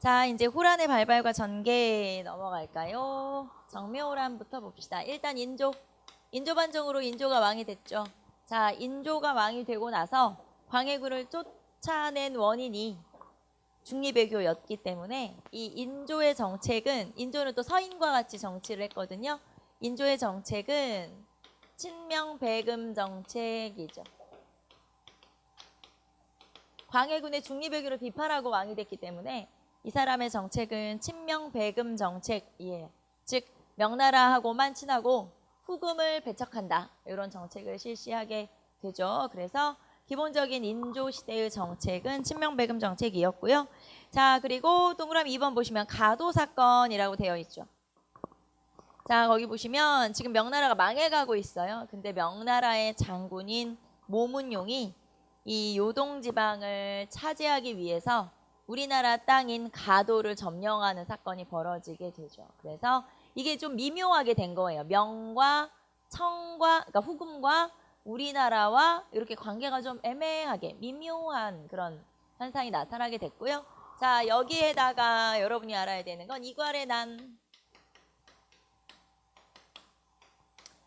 자, 이제 호란의 발발과 전개 넘어갈까요? 정묘호란부터 봅시다. 일단 인조반정으로 인조가 왕이 됐죠. 자, 인조가 왕이 되고 나서 광해군을 쫓아낸 원인이 중리배교였기 때문에 이 인조의 정책은, 인조는 또 서인과 같이 정치를 했거든요. 인조의 정책은 친명배금 정책이죠. 광해군의 중리배교를 비판하고 왕이 됐기 때문에 이 사람의 정책은 친명배금 정책이에요. 즉 명나라하고만 친하고 후금을 배척한다. 이런 정책을 실시하게 되죠. 그래서 기본적인 인조 시대의 정책은 친명배금 정책이었고요. 자, 그리고 동그라미 2번 보시면 가도 사건이라고 되어 있죠. 자, 거기 보시면 지금 명나라가 망해가고 있어요. 근데 명나라의 장군인 모문용이 이 요동지방을 차지하기 위해서 우리나라 땅인 가도를 점령하는 사건이 벌어지게 되죠. 그래서 이게 좀 미묘하게 된 거예요. 명과 청과, 그러니까 후금과 우리나라와 이렇게 관계가 좀 애매하게 미묘한 그런 현상이 나타나게 됐고요. 자, 여기에다가 여러분이 알아야 되는 건 이괄의 난.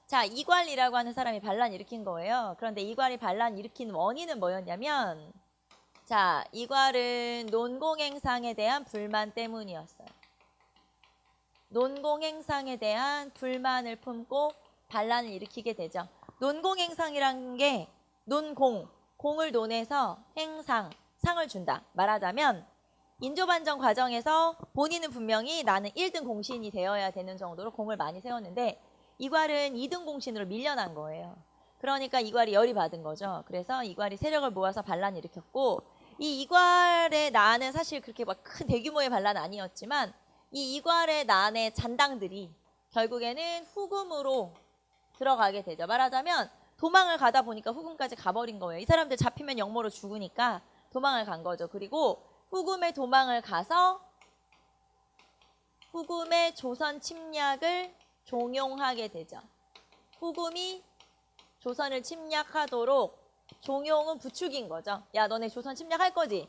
자, 이괄이라고 하는 사람이 반란 일으킨 거예요. 그런데 이괄이 반란 일으킨 원인은 뭐였냐면, 자, 이괄은 논공행상에 대한 불만 때문이었어요. 논공행상에 대한 불만을 품고 반란을 일으키게 되죠. 논공행상이라는 게 공을 논해서 행상, 상을 준다. 말하자면 인조반정 과정에서 본인은 분명히 나는 1등 공신이 되어야 되는 정도로 공을 많이 세웠는데 이괄은 2등 공신으로 밀려난 거예요. 그러니까 이괄이 열이 받은 거죠. 그래서 이괄이 세력을 모아서 반란을 일으켰고, 이 이괄의 난은 사실 그렇게 막 큰 대규모의 반란은 아니었지만 이 이괄의 난의 잔당들이 결국에는 후금으로 들어가게 되죠. 말하자면 도망을 가다 보니까 후금까지 가버린 거예요. 이 사람들 잡히면 역모로 죽으니까 도망을 간 거죠. 그리고 후금의 도망을 가서 후금의 조선 침략을 종용하게 되죠. 후금이 조선을 침략하도록 종용은 부추긴 거죠. 야, 너네 조선 침략할 거지?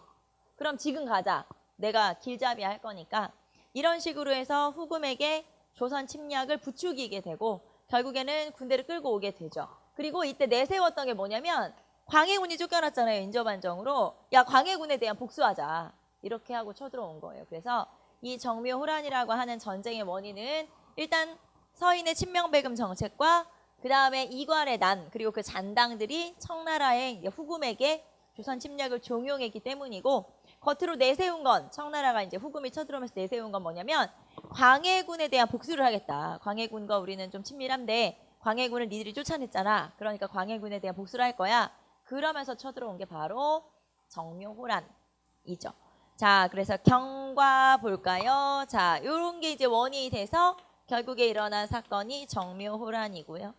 그럼 지금 가자. 내가 길잡이 할 거니까. 이런 식으로 해서 후금에게 조선 침략을 부추기게 되고 결국에는 군대를 끌고 오게 되죠. 그리고 이때 내세웠던 게 뭐냐면 광해군이 쫓겨났잖아요. 인조반정으로. 야, 광해군에 대한 복수하자. 이렇게 하고 쳐들어온 거예요. 그래서 이 정묘호란이라고 하는 전쟁의 원인은 일단 서인의 친명배금 정책과 그 다음에 이괄의 난, 그리고 그 잔당들이 청나라의 후금에게 조선 침략을 종용했기 때문이고, 겉으로 내세운 건, 청나라가 이제 후금이 쳐들어오면서 내세운 건 뭐냐면 광해군에 대한 복수를 하겠다. 광해군과 우리는 좀 친밀한데 광해군을 니들이 쫓아냈잖아. 그러니까 광해군에 대한 복수를 할 거야. 그러면서 쳐들어온 게 바로 정묘호란이죠. 자, 그래서 경과 볼까요? 자, 요런 게 이제 원인이 돼서 결국에 일어난 사건이 정묘호란이고요.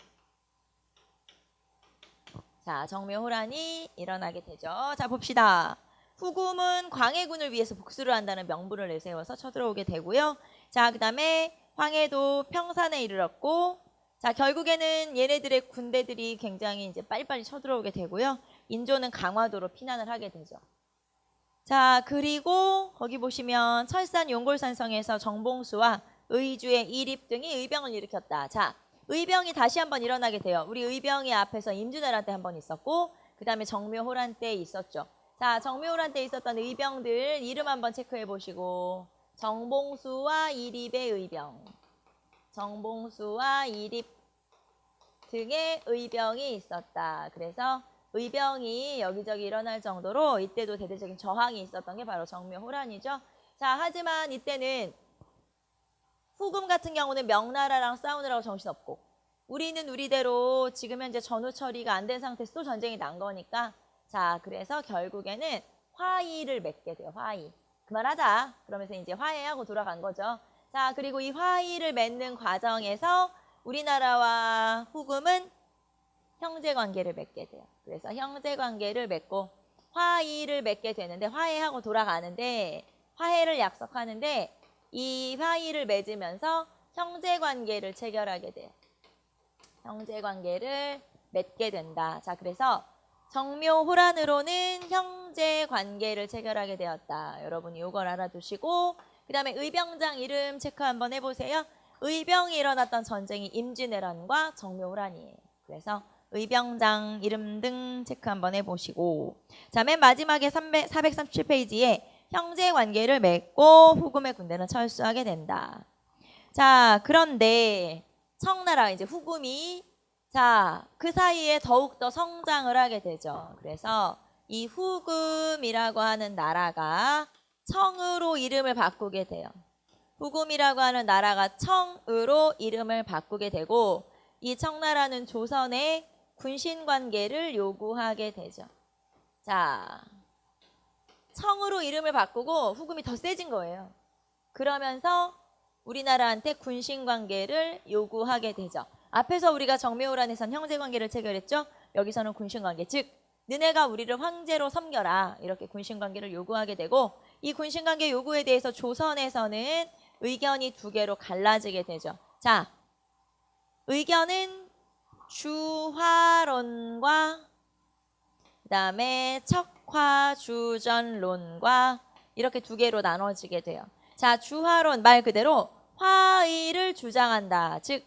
자, 정묘호란이 일어나게 되죠. 자, 봅시다. 후금은 광해군을 위해서 복수를 한다는 명분을 내세워서 쳐들어오게 되고요. 자, 그 다음에 황해도 평산에 이르렀고, 자, 결국에는 얘네들의 군대들이 굉장히 이제 빨리빨리 쳐들어오게 되고요. 인조는 강화도로 피난을 하게 되죠. 자, 그리고 거기 보시면 철산 용골산성에서 정봉수와 의주의 이립 등이 의병을 일으켰다. 자, 의병이 다시 한번 일어나게 돼요. 우리 의병이 앞에서 임진왜란 때 한번 있었고 그 다음에 정묘호란 때 있었죠. 자, 정묘호란 때 있었던 의병들 이름 한번 체크해 보시고, 정봉수와 이립의 의병, 정봉수와 이립 등의 의병이 있었다. 그래서 의병이 여기저기 일어날 정도로 이때도 대대적인 저항이 있었던 게 바로 정묘호란이죠. 자, 하지만 이때는 후금 같은 경우는 명나라랑 싸우느라고 정신없고 우리는 우리대로 지금 현재 전후 처리가 안 된 상태에서 또 전쟁이 난 거니까, 자, 그래서 결국에는 화의를 맺게 돼요. 화의. 그만하자. 그러면서 이제 화해하고 돌아간 거죠. 자, 그리고 이 화의를 맺는 과정에서 우리나라와 후금은 형제관계를 맺게 돼요. 그래서 형제관계를 맺고 화의를 맺게 되는데 화해하고 돌아가는데 화해를 약속하는데 이 화의를 맺으면서 형제관계를 체결하게 돼요. 형제관계를 맺게 된다. 자, 그래서 정묘호란으로는 형제 관계를 체결하게 되었다. 여러분이 이걸 알아두시고 그 다음에 의병장 이름 체크 한번 해보세요. 의병이 일어났던 전쟁이 임진왜란과 정묘호란이에요. 그래서 의병장 이름 등 체크 한번 해보시고 자, 맨 마지막에 437페이지에 형제 관계를 맺고 후금의 군대는 철수하게 된다. 자, 그런데 청나라 이제 후금이 자, 그 사이에 더욱더 성장을 하게 되죠. 그래서 이 후금이라고 하는 나라가 청으로 이름을 바꾸게 돼요. 후금이라고 하는 나라가 청으로 이름을 바꾸게 되고 이 청나라는 조선의 군신관계를 요구하게 되죠. 자, 청으로 이름을 바꾸고 후금이 더 세진 거예요. 그러면서 우리나라한테 군신관계를 요구하게 되죠. 앞에서 우리가 정묘호란에선 형제관계를 체결했죠. 여기서는 군신관계, 즉 너네가 우리를 황제로 섬겨라 이렇게 군신관계를 요구하게 되고 이 군신관계 요구에 대해서 조선에서는 의견이 두 개로 갈라지게 되죠. 자, 의견은 주화론과 그 다음에 척화주전론과 이렇게 두 개로 나눠지게 돼요. 자, 주화론 말 그대로 화의를 주장한다. 즉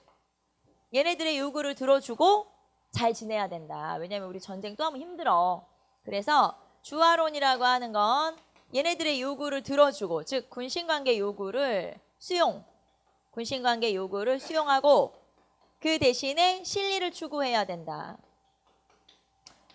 얘네들의 요구를 들어주고 잘 지내야 된다. 왜냐하면 우리 전쟁 또 하면 힘들어. 그래서 주화론이라고 하는 건 얘네들의 요구를 들어주고 즉 군신관계 요구를 군신관계 요구를 수용하고 그 대신에 실리를 추구해야 된다.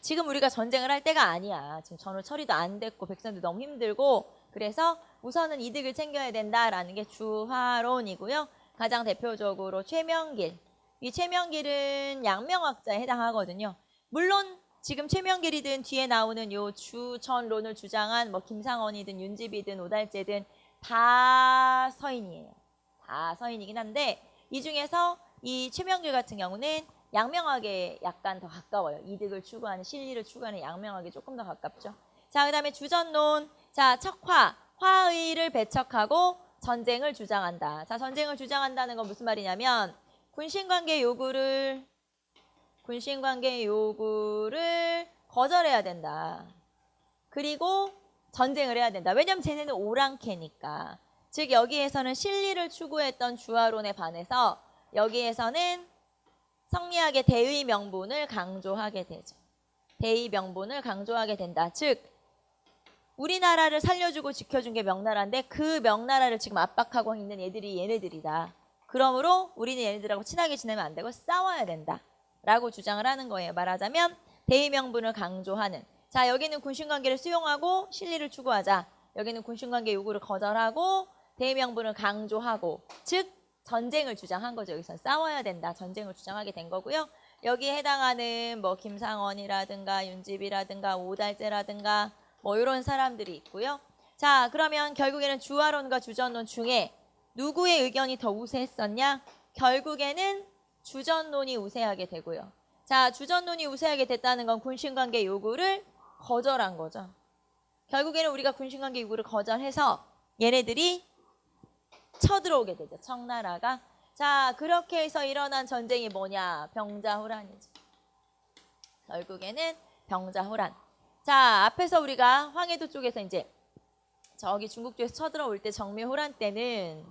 지금 우리가 전쟁을 할 때가 아니야. 지금 전후 처리도 안 됐고 백성도 너무 힘들고 그래서 우선은 이득을 챙겨야 된다라는 게 주화론이고요. 가장 대표적으로 최명길. 이 최명길은 양명학자에 해당하거든요. 물론 지금 최명길이든 뒤에 나오는 요 주전론을 주장한 뭐 김상원이든 윤집이든 오달재든 다 서인이에요. 다 서인이긴 한데 이 중에서 이 최명길 같은 경우는 양명학에 약간 더 가까워요. 이득을 추구하는 실리를 추구하는 양명학에 조금 더 가깝죠. 자, 그다음에 주전론. 자, 척화, 화의를 배척하고 전쟁을 주장한다. 자, 전쟁을 주장한다는 건 무슨 말이냐면 군신관계 요구를 거절해야 된다. 그리고 전쟁을 해야 된다. 왜냐면 쟤네는 오랑캐니까. 즉 여기에서는 실리를 추구했던 주화론에 반해서 여기에서는 성리학의 대의 명분을 강조하게 되죠. 대의 명분을 강조하게 된다. 즉 우리나라를 살려주고 지켜준 게 명나라인데 그 명나라를 지금 압박하고 있는 애들이 얘네들이다. 그러므로 우리는 얘네들하고 친하게 지내면 안 되고 싸워야 된다. 라고 주장을 하는 거예요. 말하자면 대의 명분을 강조하는. 자, 여기는 군신관계를 수용하고 실리를 추구하자. 여기는 군신관계 요구를 거절하고 대의 명분을 강조하고 즉 전쟁을 주장한 거죠. 여기서 싸워야 된다. 전쟁을 주장하게 된 거고요. 여기에 해당하는 뭐 김상원이라든가 윤집이라든가 오달재라든가 뭐 이런 사람들이 있고요. 자, 그러면 결국에는 주화론과 주전론 중에 누구의 의견이 더 우세했었냐? 결국에는 주전론이 우세하게 되고요. 자, 주전론이 우세하게 됐다는 건 군신관계 요구를 거절한 거죠. 결국에는 우리가 군신관계 요구를 거절해서 얘네들이 쳐들어오게 되죠. 청나라가. 자, 그렇게 해서 일어난 전쟁이 뭐냐? 병자호란이죠. 결국에는 병자호란. 자, 앞에서 우리가 황해도 쪽에서 이제 저기 중국 쪽에서 쳐들어올 때 정묘호란 때는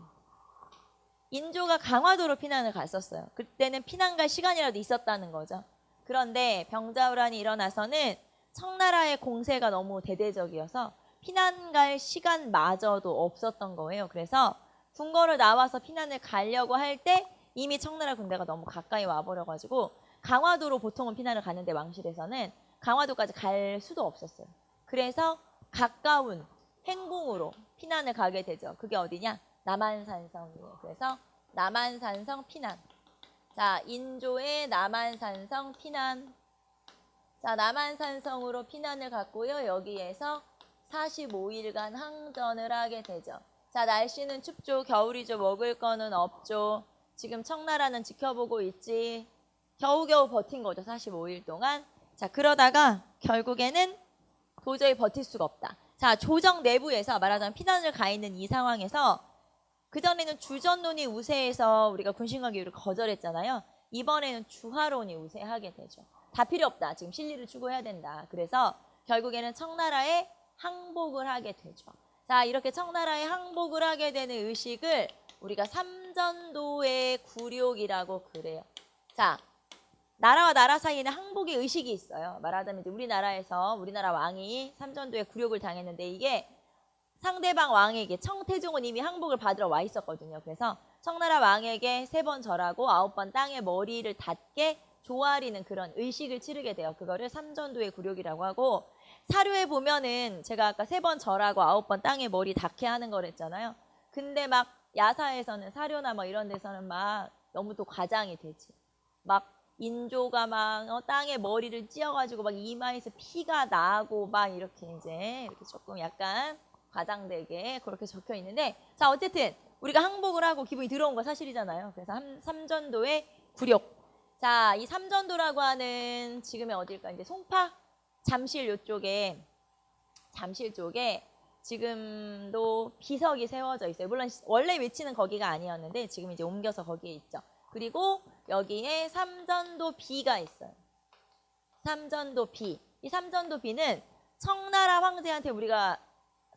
인조가 강화도로 피난을 갔었어요. 그때는 피난 갈 시간이라도 있었다는 거죠. 그런데 병자호란이 일어나서는 청나라의 공세가 너무 대대적이어서 피난 갈 시간마저도 없었던 거예요. 그래서 궁궐을 나와서 피난을 가려고 할 때 이미 청나라 군대가 너무 가까이 와버려가지고 강화도로 보통은 피난을 가는데 왕실에서는 강화도까지 갈 수도 없었어요. 그래서 가까운 행궁으로 피난을 가게 되죠. 그게 어디냐? 남한산성이에요. 그래서 남한산성 피난. 자, 인조의 남한산성 피난. 자, 남한산성으로 피난을 갔고요. 여기에서 45일간 항전을 하게 되죠. 자, 날씨는 춥죠. 겨울이죠. 먹을 거는 없죠. 지금 청나라는 지켜보고 있지. 겨우겨우 버틴 거죠. 45일 동안. 자, 그러다가 결국에는 도저히 버틸 수가 없다. 자, 조정 내부에서 말하자면 피난을 가 있는 이 상황에서 그전에는 주전론이 우세해서 우리가 군신관계 요구를 거절했잖아요. 이번에는 주화론이 우세하게 되죠. 다 필요 없다. 지금 실리를 추구해야 된다. 그래서 결국에는 청나라에 항복을 하게 되죠. 자, 이렇게 청나라에 항복을 하게 되는 의식을 우리가 삼전도의 굴욕이라고 그래요. 자, 나라와 나라 사이에는 항복의 의식이 있어요. 말하자면 이제 우리나라에서 우리나라 왕이 삼전도의 굴욕을 당했는데 이게 상대방 왕에게 청태종은 이미 항복을 받으러 와 있었거든요. 그래서 청나라 왕에게 3번 절하고 9번 땅에 머리를 닿게 조아리는 그런 의식을 치르게 돼요. 그거를 삼전도의 굴욕이라고 하고 사료에 보면은 제가 아까 3번 절하고 9번 땅에 머리 닿게 하는 거랬잖아요. 근데 막 야사에서는 사료나 뭐 이런 데서는 막 너무 또 과장이 되지. 막 인조가 막 땅에 머리를 찧어가지고 막 이마에서 피가 나고 막 이렇게 이제 이렇게 조금 약간 과장되게 그렇게 적혀 있는데 자 어쨌든 우리가 항복을 하고 기분이 들어온 거 사실이잖아요. 그래서 삼전도의 굴욕. 자, 이 삼전도라고 하는 지금의 어딜까 이제 송파, 잠실 요쪽에 잠실 쪽에 지금도 비석이 세워져 있어요. 물론 원래 위치는 거기가 아니었는데 지금 이제 옮겨서 거기에 있죠. 그리고 여기에 삼전도 비가 있어요. 삼전도 비. 이 삼전도 비는 청나라 황제한테 우리가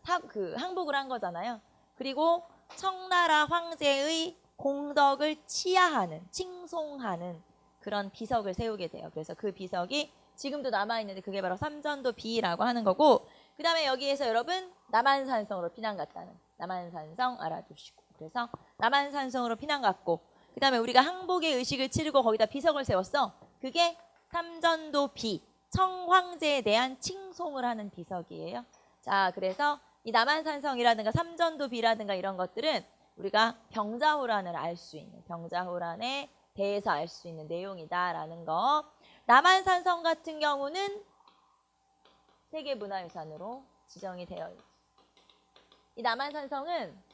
항복을 한 거잖아요. 그리고 청나라 황제의 공덕을 치하하는, 칭송하는 그런 비석을 세우게 돼요. 그래서 그 비석이 지금도 남아있는데 그게 바로 삼전도 비라고 하는 거고 그 다음에 여기에서 여러분 남한산성으로 피난 갔다는 남한산성 알아두시고 그래서 남한산성으로 피난 갔고 그 다음에 우리가 항복의 의식을 치르고 거기다 비석을 세웠어. 그게 삼전도 비, 청황제에 대한 칭송을 하는 비석이에요. 자, 그래서 이 남한산성이라든가 삼전도 비라든가 이런 것들은 우리가 병자호란을 알 수 있는, 병자호란에 대해서 알 수 있는 내용이다라는 거. 남한산성 같은 경우는 세계문화유산으로 지정이 되어 있죠. 이 남한산성은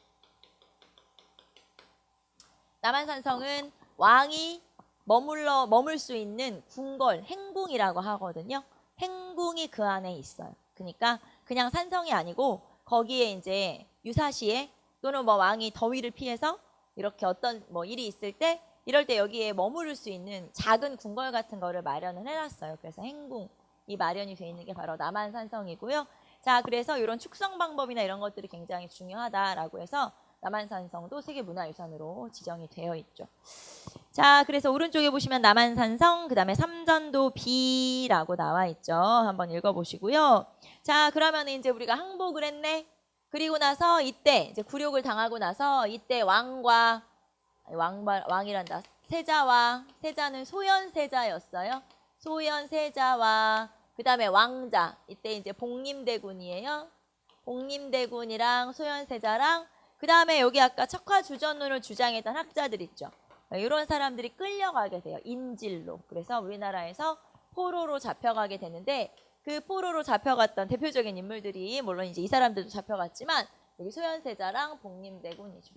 왕이 머물 수 있는 궁궐, 행궁이라고 하거든요. 행궁이 그 안에 있어요. 그러니까 그냥 산성이 아니고 거기에 이제 유사시에 또는 뭐 왕이 더위를 피해서 이렇게 어떤 뭐 일이 있을 때 이럴 때 여기에 머무를 수 있는 작은 궁궐 같은 거를 마련을 해놨어요. 그래서 행궁이 마련이 돼 있는 게 바로 남한산성이고요. 자, 그래서 이런 축성 방법이나 이런 것들이 굉장히 중요하다라고 해서 남한산성도 세계문화유산으로 지정이 되어 있죠. 자, 그래서 오른쪽에 보시면 남한산성, 그 다음에 삼전도 비라고 나와 있죠. 한번 읽어보시고요. 자, 그러면 이제 우리가 항복을 했네. 그리고 나서 이때 이제 굴욕을 당하고 나서 이때 왕이란다. 세자는 소현세자였어요. 소현세자와 그 다음에 왕자. 이때 이제 복림대군이에요. 복림대군이랑 소현세자랑 그 다음에 여기 아까 척화주전론을 주장했던 학자들 있죠. 이런 사람들이 끌려가게 돼요. 인질로. 그래서 우리나라에서 포로로 잡혀가게 되는데 그 포로로 잡혀갔던 대표적인 인물들이 물론 이제 이 사람들도 잡혀갔지만 여기 소현세자랑 복림대군이죠.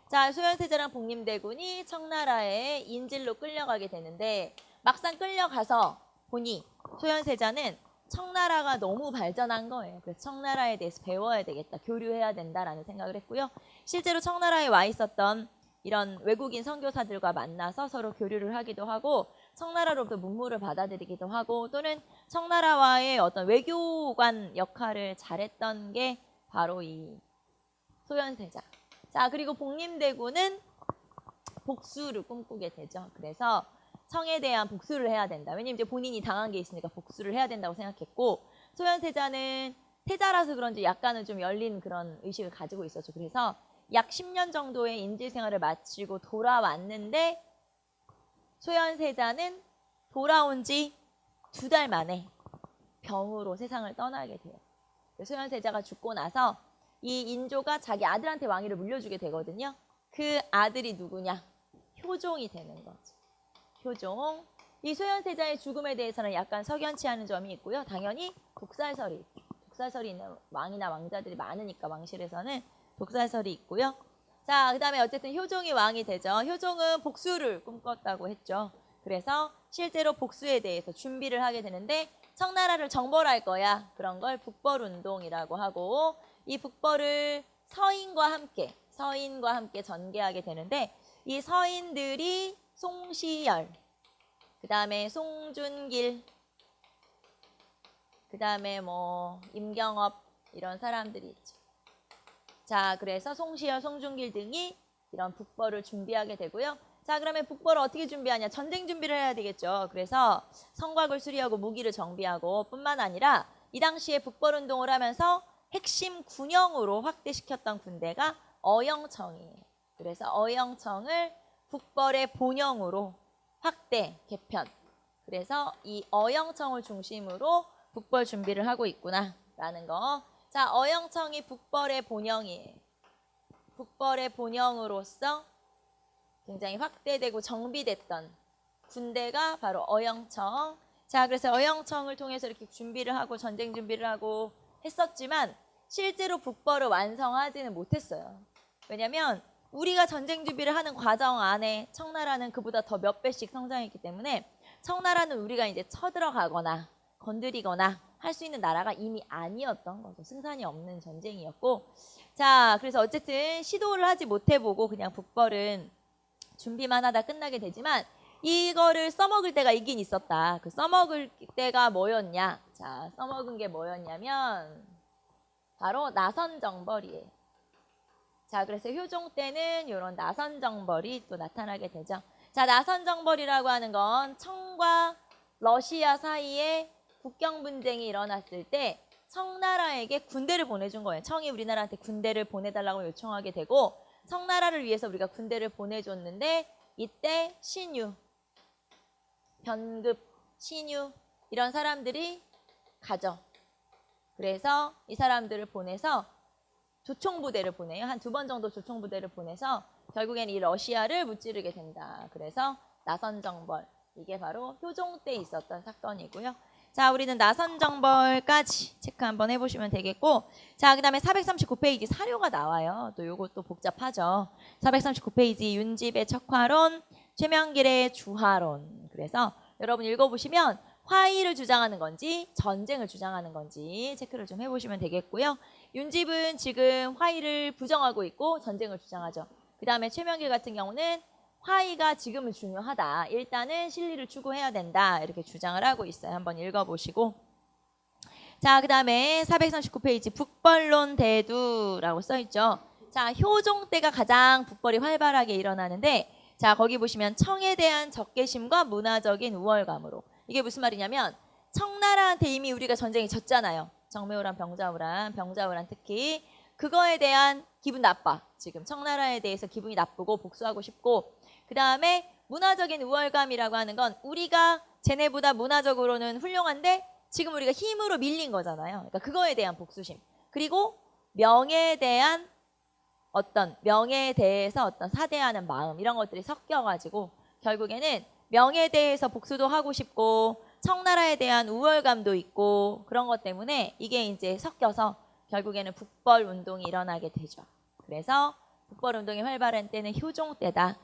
자, 소현세자랑 복림대군이 청나라에 인질로 끌려가게 되는데 막상 끌려가서 보니 소현세자는 청나라가 너무 발전한 거예요. 그래서 청나라에 대해서 배워야 되겠다, 교류해야 된다라는 생각을 했고요. 실제로 청나라에 와 있었던 이런 외국인 선교사들과 만나서 서로 교류를 하기도 하고 청나라로부터 문물을 받아들이기도 하고 또는 청나라와의 어떤 외교관 역할을 잘했던 게 바로 이 소현세자. 자, 그리고 복림대군은 복수를 꿈꾸게 되죠. 그래서 청에 대한 복수를 해야 된다. 왜냐면 이제 본인이 당한 게 있으니까 복수를 해야 된다고 생각했고 소현세자는 세자라서 그런지 약간은 좀 열린 그런 의식을 가지고 있었죠. 그래서 약 10년 정도의 인질 생활을 마치고 돌아왔는데 소현세자는 돌아온 지 2달 만에 병으로 세상을 떠나게 돼요. 소현세자가 죽고 나서 이 인조가 자기 아들한테 왕위를 물려주게 되거든요. 그 아들이 누구냐? 효종이 되는 거죠. 효종. 이 소현세자의 죽음에 대해서는 약간 석연치 않은 점이 있고요. 당연히 독살설이 있는 왕이나 왕자들이 많으니까 왕실에서는 독살설이 있고요. 자, 그 다음에 어쨌든 효종이 왕이 되죠. 효종은 복수를 꿈꿨다고 했죠. 그래서 실제로 복수에 대해서 준비를 하게 되는데 청나라를 정벌할 거야. 그런 걸 북벌운동이라고 하고 이 북벌을 서인과 함께 전개하게 되는데 이 서인들이 송시열, 그 다음에 송준길, 그 다음에 뭐 임경업 이런 사람들이 있죠. 자, 그래서 송시열, 송중길 등이 이런 북벌을 준비하게 되고요. 자, 그러면 북벌을 어떻게 준비하냐? 전쟁 준비를 해야 되겠죠. 그래서 성곽을 수리하고 무기를 정비하고 뿐만 아니라 이 당시에 북벌 운동을 하면서 핵심 군영으로 확대시켰던 군대가 어영청이에요. 그래서 어영청을 북벌의 본영으로 확대, 개편. 그래서 이 어영청을 중심으로 북벌 준비를 하고 있구나라는 거. 자, 어영청이 북벌의 본영이에요. 북벌의 본영으로서 굉장히 확대되고 정비됐던 군대가 바로 어영청. 자, 그래서 어영청을 통해서 이렇게 준비를 하고 전쟁 준비를 하고 했었지만 실제로 북벌을 완성하지는 못했어요. 왜냐하면 우리가 전쟁 준비를 하는 과정 안에 청나라는 그보다 더 몇 배씩 성장했기 때문에 청나라는 우리가 이제 쳐들어가거나 건드리거나 할 수 있는 나라가 이미 아니었던 거죠. 승산이 없는 전쟁이었고. 자, 그래서 어쨌든 시도를 하지 못해보고 그냥 북벌은 준비만 하다 끝나게 되지만 이거를 써먹을 때가 있긴 있었다. 그 써먹을 때가 뭐였냐? 자, 써먹은 게 뭐였냐면 바로 나선정벌이에요. 자, 그래서 효종 때는 이런 나선정벌이 또 나타나게 되죠. 자, 나선정벌이라고 하는 건 청과 러시아 사이에 국경 분쟁이 일어났을 때 청나라에게 군대를 보내준 거예요. 청이 우리나라한테 군대를 보내달라고 요청하게 되고 청나라를 위해서 우리가 군대를 보내줬는데 이때 신유, 변급, 신유 이런 사람들이 가죠. 그래서 이 사람들을 보내서 조총부대를 보내요. 한 2번 정도 조총부대를 보내서 결국엔 이 러시아를 무찌르게 된다. 그래서 나선정벌, 이게 바로 효종 때 있었던 사건이고요. 자, 우리는 나선정벌까지 체크 한번 해보시면 되겠고, 자, 그 다음에 439페이지 사료가 나와요. 또 요것도 복잡하죠. 439페이지 윤집의 척화론, 최명길의 주화론. 그래서 여러분 읽어보시면 화의를 주장하는 건지 전쟁을 주장하는 건지 체크를 좀 해보시면 되겠고요. 윤집은 지금 화의를 부정하고 있고 전쟁을 주장하죠. 그 다음에 최명길 같은 경우는 화의가 지금은 중요하다. 일단은 실리를 추구해야 된다. 이렇게 주장을 하고 있어요. 한번 읽어보시고. 자, 그 다음에 439페이지 북벌론 대두라고 써있죠. 자, 효종 때가 가장 북벌이 활발하게 일어나는데 자, 거기 보시면 청에 대한 적개심과 문화적인 우월감으로. 이게 무슨 말이냐면 청나라한테 이미 우리가 전쟁이 졌잖아요. 정매우란, 병자우란 특히. 그거에 대한 기분 나빠. 지금 청나라에 대해서 기분이 나쁘고 복수하고 싶고 그 다음에 문화적인 우월감이라고 하는 건 우리가 쟤네보다 문화적으로는 훌륭한데 지금 우리가 힘으로 밀린 거잖아요. 그러니까 그거에 대한 복수심. 그리고 명예에 대한 명예에 대해서 사대하는 마음 이런 것들이 섞여가지고 결국에는 명예에 대해서 복수도 하고 싶고 청나라에 대한 우월감도 있고 그런 것 때문에 이게 이제 섞여서 결국에는 북벌 운동이 일어나게 되죠. 그래서 북벌 운동이 활발한 때는 효종 때다.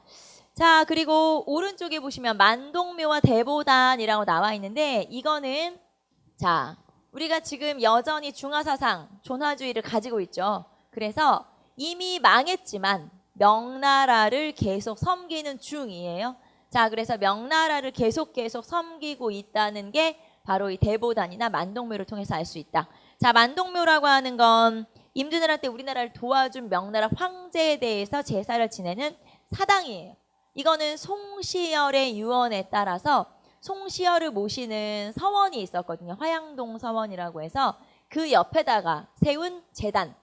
자, 그리고 오른쪽에 보시면 만동묘와 대보단이라고 나와 있는데 이거는 자, 우리가 지금 여전히 중화사상, 존화주의를 가지고 있죠. 그래서 이미 망했지만 명나라를 계속 섬기는 중이에요. 자, 그래서 명나라를 계속 섬기고 있다는 게 바로 이 대보단이나 만동묘를 통해서 알 수 있다. 자, 만동묘라고 하는 건 임진왜란 때 우리나라를 도와준 명나라 황제에 대해서 제사를 지내는 사당이에요. 이거는 송시열의 유언에 따라서 송시열을 모시는 서원이 있었거든요. 화양동 서원이라고 해서 그 옆에다가 세운 제단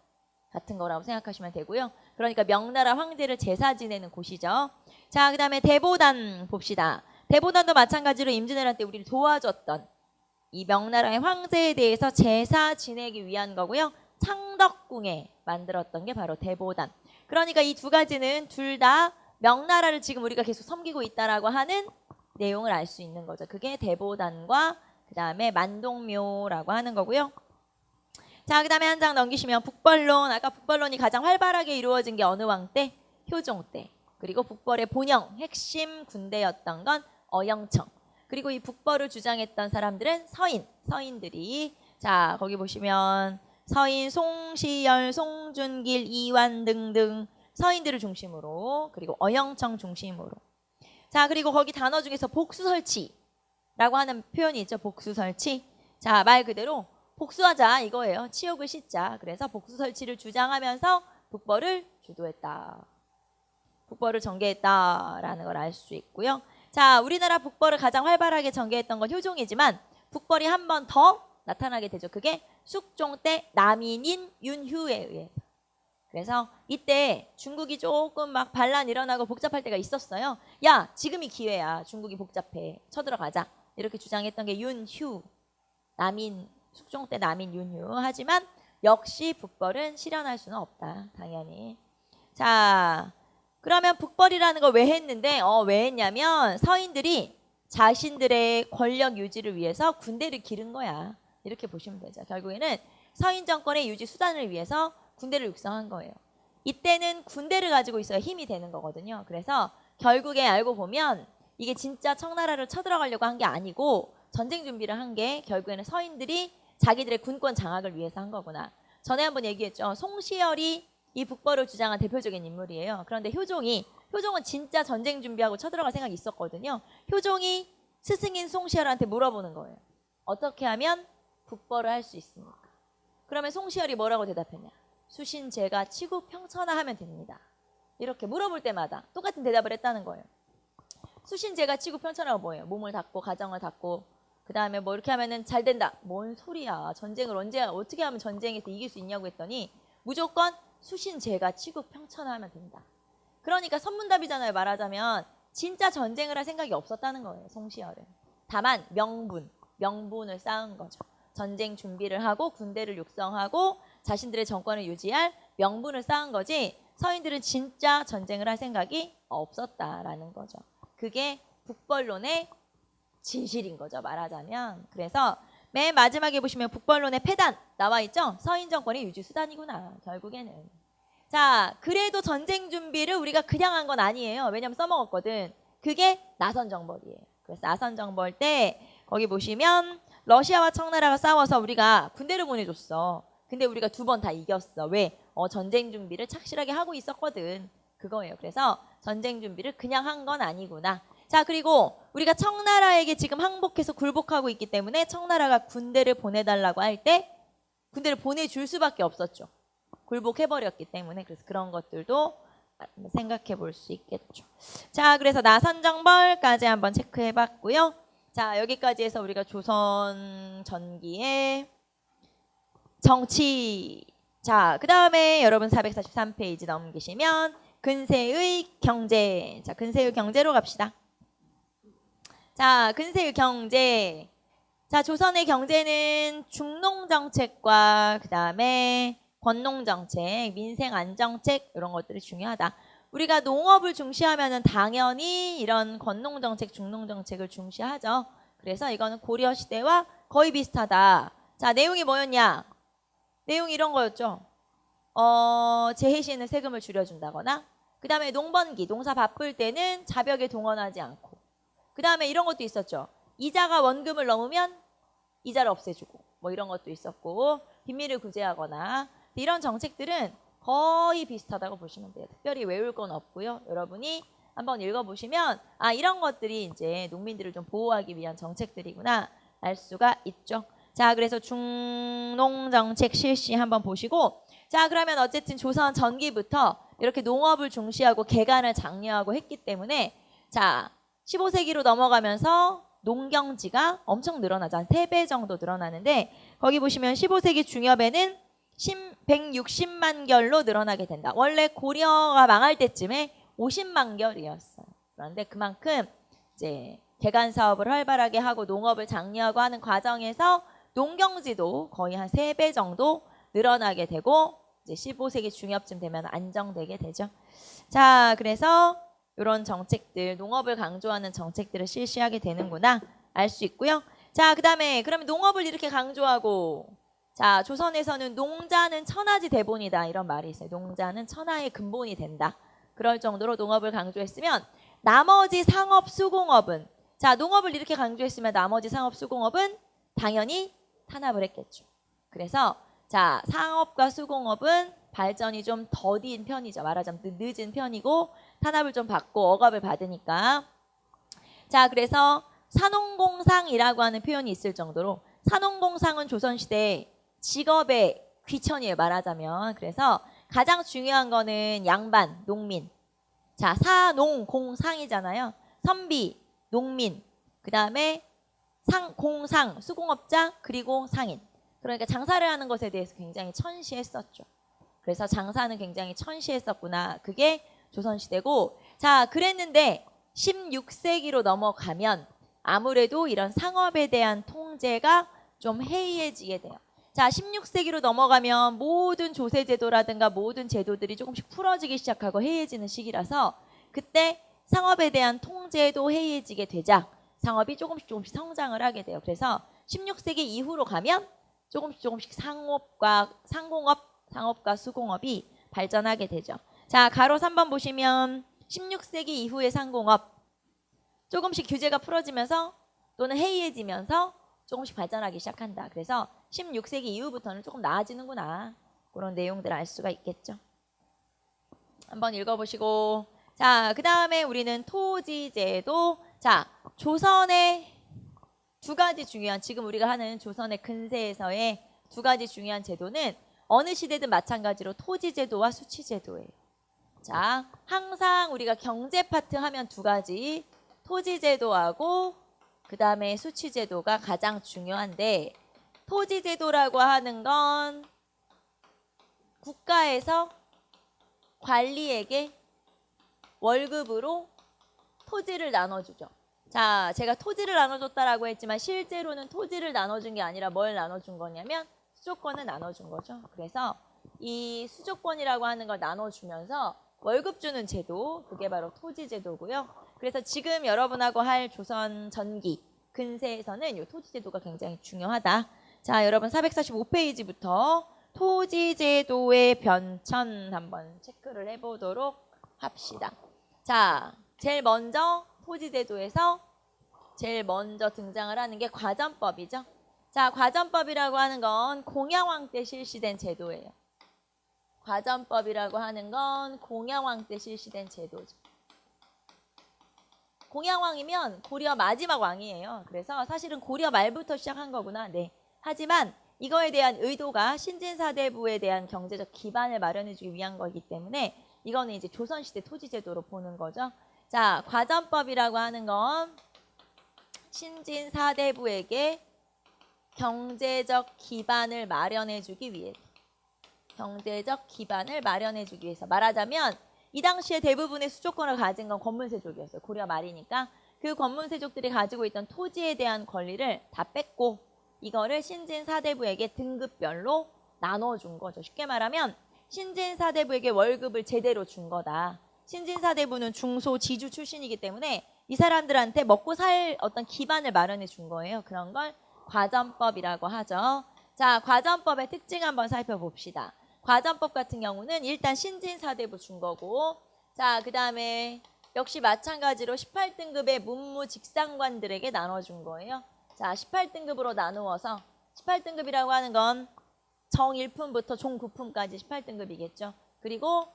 같은 거라고 생각하시면 되고요. 그러니까 명나라 황제를 제사 지내는 곳이죠. 자, 그 다음에 대보단 봅시다. 대보단도 마찬가지로 임진왜란 때 우리를 도와줬던 이 명나라의 황제에 대해서 제사 지내기 위한 거고요. 창덕궁에 만들었던 게 바로 대보단. 그러니까 이 두 가지는 둘 다 명나라를 지금 우리가 계속 섬기고 있다라고 하는 내용을 알 수 있는 거죠. 그게 대보단과 그 다음에 만동묘라고 하는 거고요. 자, 그 다음에 한 장 넘기시면 북벌론. 아까 북벌론이 가장 활발하게 이루어진 게 어느 왕 때? 효종 때. 그리고 북벌의 본영, 핵심 군대였던 건 어영청. 그리고 이 북벌을 주장했던 사람들은 서인들이. 자, 거기 보시면 서인, 송시열, 송준길, 이완 등등 서인들을 중심으로 그리고 어영청 중심으로. 자, 그리고 거기 단어 중에서 복수설치라고 하는 표현이 있죠. 복수설치. 자, 말 그대로 복수하자 이거예요. 치욕을 씻자. 그래서 복수 설치를 주장하면서 북벌을 주도했다. 북벌을 전개했다라는 걸 알 수 있고요. 자, 우리나라 북벌을 가장 활발하게 전개했던 건 효종이지만 북벌이 한 번 더 나타나게 되죠. 그게 숙종 때 남인인 윤휴에 의해서. 그래서 이때 중국이 조금 막 반란 일어나고 복잡할 때가 있었어요. 야, 지금이 기회야. 중국이 복잡해. 쳐들어가자. 이렇게 주장했던 게 윤휴. 남인, 숙종 때 남인 윤휴. 하지만 역시 북벌은 실현할 수는 없다. 당연히. 자, 그러면 북벌이라는 걸 왜 했는데 왜 했냐면 서인들이 자신들의 권력 유지를 위해서 군대를 기른 거야. 이렇게 보시면 되죠. 결국에는 서인 정권의 유지 수단을 위해서 군대를 육성한 거예요. 이때는 군대를 가지고 있어야 힘이 되는 거거든요. 그래서 결국에 알고 보면 이게 진짜 청나라를 쳐들어가려고 한 게 아니고 전쟁 준비를 한 게 결국에는 서인들이 자기들의 군권 장악을 위해서 한 거구나. 전에 한번 얘기했죠. 송시열이 이 북벌을 주장한 대표적인 인물이에요. 그런데 효종은 진짜 전쟁 준비하고 쳐들어갈 생각이 있었거든요. 효종이 스승인 송시열한테 물어보는 거예요. 어떻게 하면 북벌을 할 수 있습니까? 그러면 송시열이 뭐라고 대답했냐? 수신제가 치구 평천하하면 됩니다. 이렇게 물어볼 때마다 똑같은 대답을 했다는 거예요. 수신제가 치구 평천하가 뭐예요? 몸을 닫고 가정을 닫고 그 다음에 뭐 이렇게 하면은 잘 된다. 뭔 소리야. 전쟁을 어떻게 하면 전쟁에서 이길 수 있냐고 했더니 무조건 수신제가 치구 평천하면 된다. 그러니까 선문답이잖아요. 말하자면 진짜 전쟁을 할 생각이 없었다는 거예요. 송시열은. 다만 명분을 쌓은 거죠. 전쟁 준비를 하고 군대를 육성하고 자신들의 정권을 유지할 명분을 쌓은 거지 서인들은 진짜 전쟁을 할 생각이 없었다라는 거죠. 그게 북벌론의 진실인 거죠. 말하자면. 그래서 맨 마지막에 보시면 북벌론의 패단 나와 있죠. 서인 정권의 유지 수단이구나. 결국에는. 자, 그래도 전쟁 준비를 우리가 그냥 한 건 아니에요. 왜냐면 써먹었거든. 그게 나선정벌이에요. 그래서 나선정벌 때 거기 보시면 러시아와 청나라가 싸워서 우리가 군대를 보내줬어. 근데 우리가 2번 다 이겼어. 왜? 전쟁 준비를 착실하게 하고 있었거든. 그거예요. 그래서 전쟁 준비를 그냥 한 건 아니구나. 자, 그리고 우리가 청나라에게 지금 항복해서 굴복하고 있기 때문에 청나라가 군대를 보내달라고 할 때 군대를 보내줄 수밖에 없었죠. 굴복해버렸기 때문에. 그래서 그런 것들도 생각해 볼 수 있겠죠. 자, 그래서 나선정벌까지 한번 체크해봤고요. 자, 여기까지 해서 우리가 조선 전기의 정치. 자, 그 다음에 여러분 443페이지 넘기시면 근세의 경제. 자, 근세의 경제로 갑시다. 자, 근세의 경제. 자, 조선의 경제는 중농정책과 그 다음에 권농정책, 민생안정책 이런 것들이 중요하다. 우리가 농업을 중시하면은 당연히 이런 권농정책, 중농정책을 중시하죠. 그래서 이거는 고려시대와 거의 비슷하다. 자, 내용이 뭐였냐? 내용이 이런 거였죠. 재해 시에는 세금을 줄여준다거나 그 다음에 농번기, 농사 바쁠 때는 자벽에 동원하지 않고 그 다음에 이런 것도 있었죠. 이자가 원금을 넘으면 이자를 없애주고 뭐 이런 것도 있었고 빈민을 구제하거나 이런 정책들은 거의 비슷하다고 보시면 돼요. 특별히 외울 건 없고요. 여러분이 한번 읽어보시면 이런 것들이 이제 농민들을 좀 보호하기 위한 정책들이구나 알 수가 있죠. 자, 그래서 중농정책 실시 한번 보시고 자, 그러면 어쨌든 조선 전기부터 이렇게 농업을 중시하고 개간을 장려하고 했기 때문에 자, 15세기로 넘어가면서 농경지가 엄청 늘어나죠. 한 3배 정도 늘어나는데 거기 보시면 15세기 중엽에는 160만 결로 늘어나게 된다. 원래 고려가 망할 때쯤에 50만 결이었어요. 그런데 그만큼 이제 개간 사업을 활발하게 하고 농업을 장려하고 하는 과정에서 농경지도 거의 한 3배 정도 늘어나게 되고 이제 15세기 중엽쯤 되면 안정되게 되죠. 자, 그래서 이런 정책들, 농업을 강조하는 정책들을 실시하게 되는구나 알 수 있고요. 자, 그 다음에 그러면 농업을 이렇게 강조하고 자, 조선에서는 농자는 천하지 대본이다 이런 말이 있어요. 농자는 천하의 근본이 된다. 그럴 정도로 농업을 강조했으면 나머지 상업, 수공업은 자, 농업을 이렇게 강조했으면 나머지 상업, 수공업은 당연히 탄압을 했겠죠. 그래서 자, 상업과 수공업은 발전이 좀 더딘 편이죠. 말하자면 늦은 편이고 탄압을 좀 받고 억압을 받으니까 자, 그래서 산농공상이라고 하는 표현이 있을 정도로 산업공상은 조선시대 직업의 귀천이에요, 말하자면. 그래서 가장 중요한 거는 양반, 농민. 자, 사농, 공, 상이잖아요. 선비, 농민, 그 다음에 공상, 수공업자, 그리고 상인. 그러니까 장사를 하는 것에 대해서 굉장히 천시했었죠. 그래서 장사는 굉장히 천시했었구나. 그게 조선시대고, 자, 그랬는데 16세기로 넘어가면 아무래도 이런 상업에 대한 통제가 좀 해이해지게 돼요. 자, 16세기로 넘어가면 모든 조세제도라든가 모든 제도들이 조금씩 풀어지기 시작하고 해이해지는 시기라서 그때 상업에 대한 통제도 해이해지게 되자 상업이 조금씩 성장을 하게 돼요. 그래서 16세기 이후로 가면 조금씩 상업과 수공업이 발전하게 되죠. 자, 가로 3번 보시면 16세기 이후의 상공업 조금씩 규제가 풀어지면서 또는 해이해지면서 조금씩 발전하기 시작한다. 그래서 16세기 이후부터는 조금 나아지는구나. 그런 내용들을 알 수가 있겠죠. 한번 읽어보시고, 자, 그 다음에 우리는 토지제도. 자, 조선의 두 가지 중요한, 지금 우리가 하는 조선의 근세에서의 두 가지 중요한 제도는 어느 시대든 마찬가지로 토지제도와 수치제도예요. 자, 항상 우리가 경제 파트 하면 두 가지, 토지제도하고 그 다음에 수치제도가 가장 중요한데, 토지제도라고 하는 건 국가에서 관리에게 월급으로 토지를 나눠주죠. 자, 제가 토지를 나눠줬다라고 했지만 실제로는 토지를 나눠준 게 아니라 뭘 나눠준 거냐면 수조권을 나눠준 거죠. 그래서 이 수조권이라고 하는 걸 나눠주면서 월급 주는 제도, 그게 바로 토지제도고요. 그래서 지금 여러분하고 할 조선 전기 근세에서는 이 토지제도가 굉장히 중요하다. 자, 여러분 445페이지부터 토지제도의 변천 한번 체크를 해보도록 합시다. 자, 제일 먼저 토지제도에서 제일 먼저 등장을 하는 게 과전법이죠. 자, 과전법이라고 하는 건 공양왕 때 실시된 제도예요. 과전법이라고 하는 건 공양왕 때 실시된 제도죠. 공양왕이면 고려 마지막 왕이에요. 그래서 사실은 고려 말부터 시작한 거구나. 네. 하지만 이거에 대한 의도가 신진사대부에 대한 경제적 기반을 마련해주기 위한 거기 때문에 이거는 이제 조선시대 토지제도로 보는 거죠. 자, 과전법이라고 하는 건 신진사대부에게 경제적 기반을 마련해주기 위해서. 경제적 기반을 마련해주기 위해서. 말하자면 이 당시에 대부분의 수조권을 가진 건 권문세족이었어요. 고려 말이니까 그 권문세족들이 가지고 있던 토지에 대한 권리를 다 뺐고 이거를 신진사대부에게 등급별로 나눠준 거죠. 쉽게 말하면 신진사대부에게 월급을 제대로 준 거다. 신진사대부는 중소지주 출신이기 때문에 이 사람들한테 먹고 살 어떤 기반을 마련해 준 거예요. 그런 걸 과전법이라고 하죠. 자, 과전법의 특징 한번 살펴봅시다. 과전법 같은 경우는 일단 신진사대부 준 거고, 자, 그 다음에 역시 마찬가지로 18등급의 문무직상관들에게 나눠준 거예요. 자, 18등급으로 나누어서 18등급이라고 하는 건 정1품부터 종9품까지 18등급이겠죠. 그리고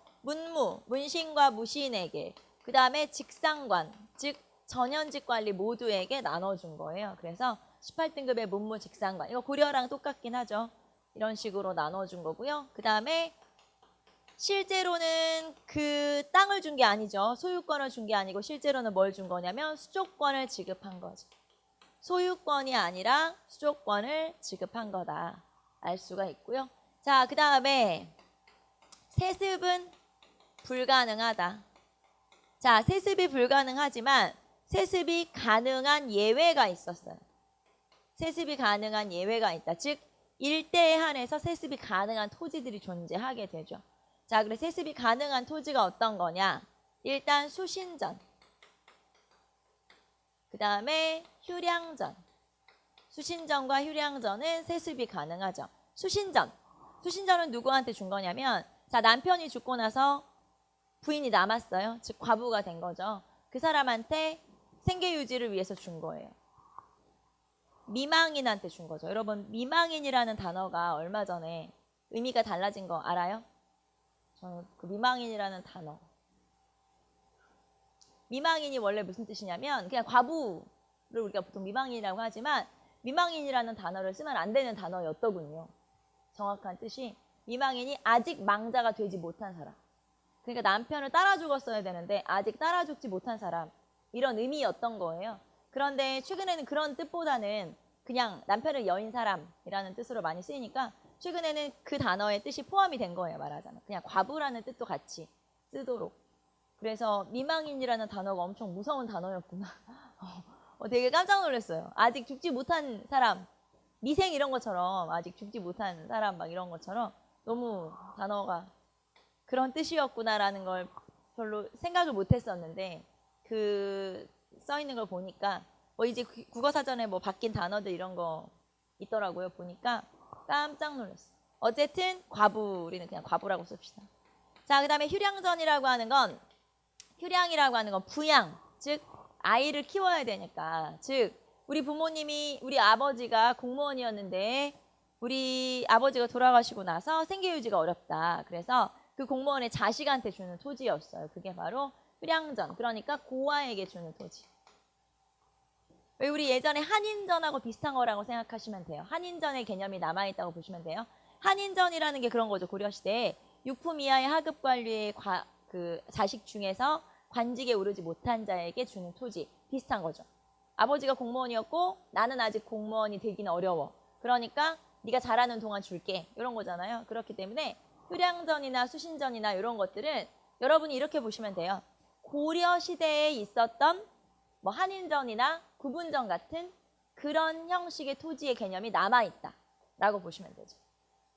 문신과 무신에게, 그 다음에 직상관, 즉 전현직 관리 모두에게 나눠준 거예요. 그래서 18등급의 문무직상관, 이거 고려랑 똑같긴 하죠. 이런 식으로 나눠준 거고요. 그 다음에 실제로는 그 땅을 준 게 아니죠. 소유권을 준 게 아니고 실제로는 뭘 준 거냐면 수조권을 지급한 거죠. 소유권이 아니라 수조권을 지급한 거다. 알 수가 있고요. 자, 그 다음에 세습은 불가능하다. 자, 세습이 불가능하지만 세습이 가능한 예외가 있었어요. 세습이 가능한 예외가 있다. 즉 일대에 한해서 세습이 가능한 토지들이 존재하게 되죠. 자, 그래서 세습이 가능한 토지가 어떤 거냐? 일단 수신전, 그 다음에 휴량전. 수신전과 휴량전은 세습이 가능하죠. 수신전은 누구한테 준 거냐면, 자, 남편이 죽고 나서 부인이 남았어요. 즉 과부가 된 거죠. 그 사람한테 생계 유지를 위해서 준 거예요. 미망인한테 준 거죠. 여러분, 미망인이라는 단어가 얼마 전에 의미가 달라진 거 알아요? 저는 그 미망인이라는 단어. 미망인이 원래 무슨 뜻이냐면 그냥 과부를 우리가 보통 미망인이라고 하지만 미망인이라는 단어를 쓰면 안 되는 단어였더군요. 정확한 뜻이 미망인이 아직 망자가 되지 못한 사람. 그러니까 남편을 따라 죽었어야 되는데 아직 따라 죽지 못한 사람. 이런 의미였던 거예요. 그런데 최근에는 그런 뜻보다는 그냥 남편을 여인 사람이라는 뜻으로 많이 쓰이니까 최근에는 그 단어의 뜻이 포함이 된 거예요. 말하자면. 그냥 과부라는 뜻도 같이 쓰도록. 그래서 미망인이라는 단어가 엄청 무서운 단어였구나. 되게 깜짝 놀랐어요. 아직 죽지 못한 사람, 미생 이런 것처럼 아직 죽지 못한 사람 막 이런 것처럼 너무 단어가 그런 뜻이었구나라는 걸 별로 생각을 못 했었는데 그 써 있는 걸 보니까 뭐 이제 국어사전에 뭐 바뀐 단어들 이런 거 있더라고요. 보니까 깜짝 놀랐어요. 어쨌든 과부, 우리는 그냥 과부라고 씁시다. 자, 그 다음에 휴량전이라고 하는 건 휴량이라고 하는 건 부양, 즉 아이를 키워야 되니까 즉 우리 부모님이 우리 아버지가 공무원이었는데 우리 아버지가 돌아가시고 나서 생계유지가 어렵다. 그래서 그 공무원의 자식한테 주는 토지였어요. 그게 바로 휴량전. 그러니까 고아에게 주는 토지. 우리 예전에 한인전하고 비슷한 거라고 생각하시면 돼요. 한인전의 개념이 남아있다고 보시면 돼요. 한인전이라는 게 그런 거죠. 고려시대에 육품 이하의 하급 관리의 그 자식 중에서 관직에 오르지 못한 자에게 주는 토지. 비슷한 거죠. 아버지가 공무원이었고 나는 아직 공무원이 되기는 어려워. 그러니까 네가 잘하는 동안 줄게. 이런 거잖아요. 그렇기 때문에 휴량전이나 수신전이나 이런 것들은 여러분이 이렇게 보시면 돼요. 고려시대에 있었던 뭐 한인전이나 구분전 같은 그런 형식의 토지의 개념이 남아있다라고 보시면 되죠.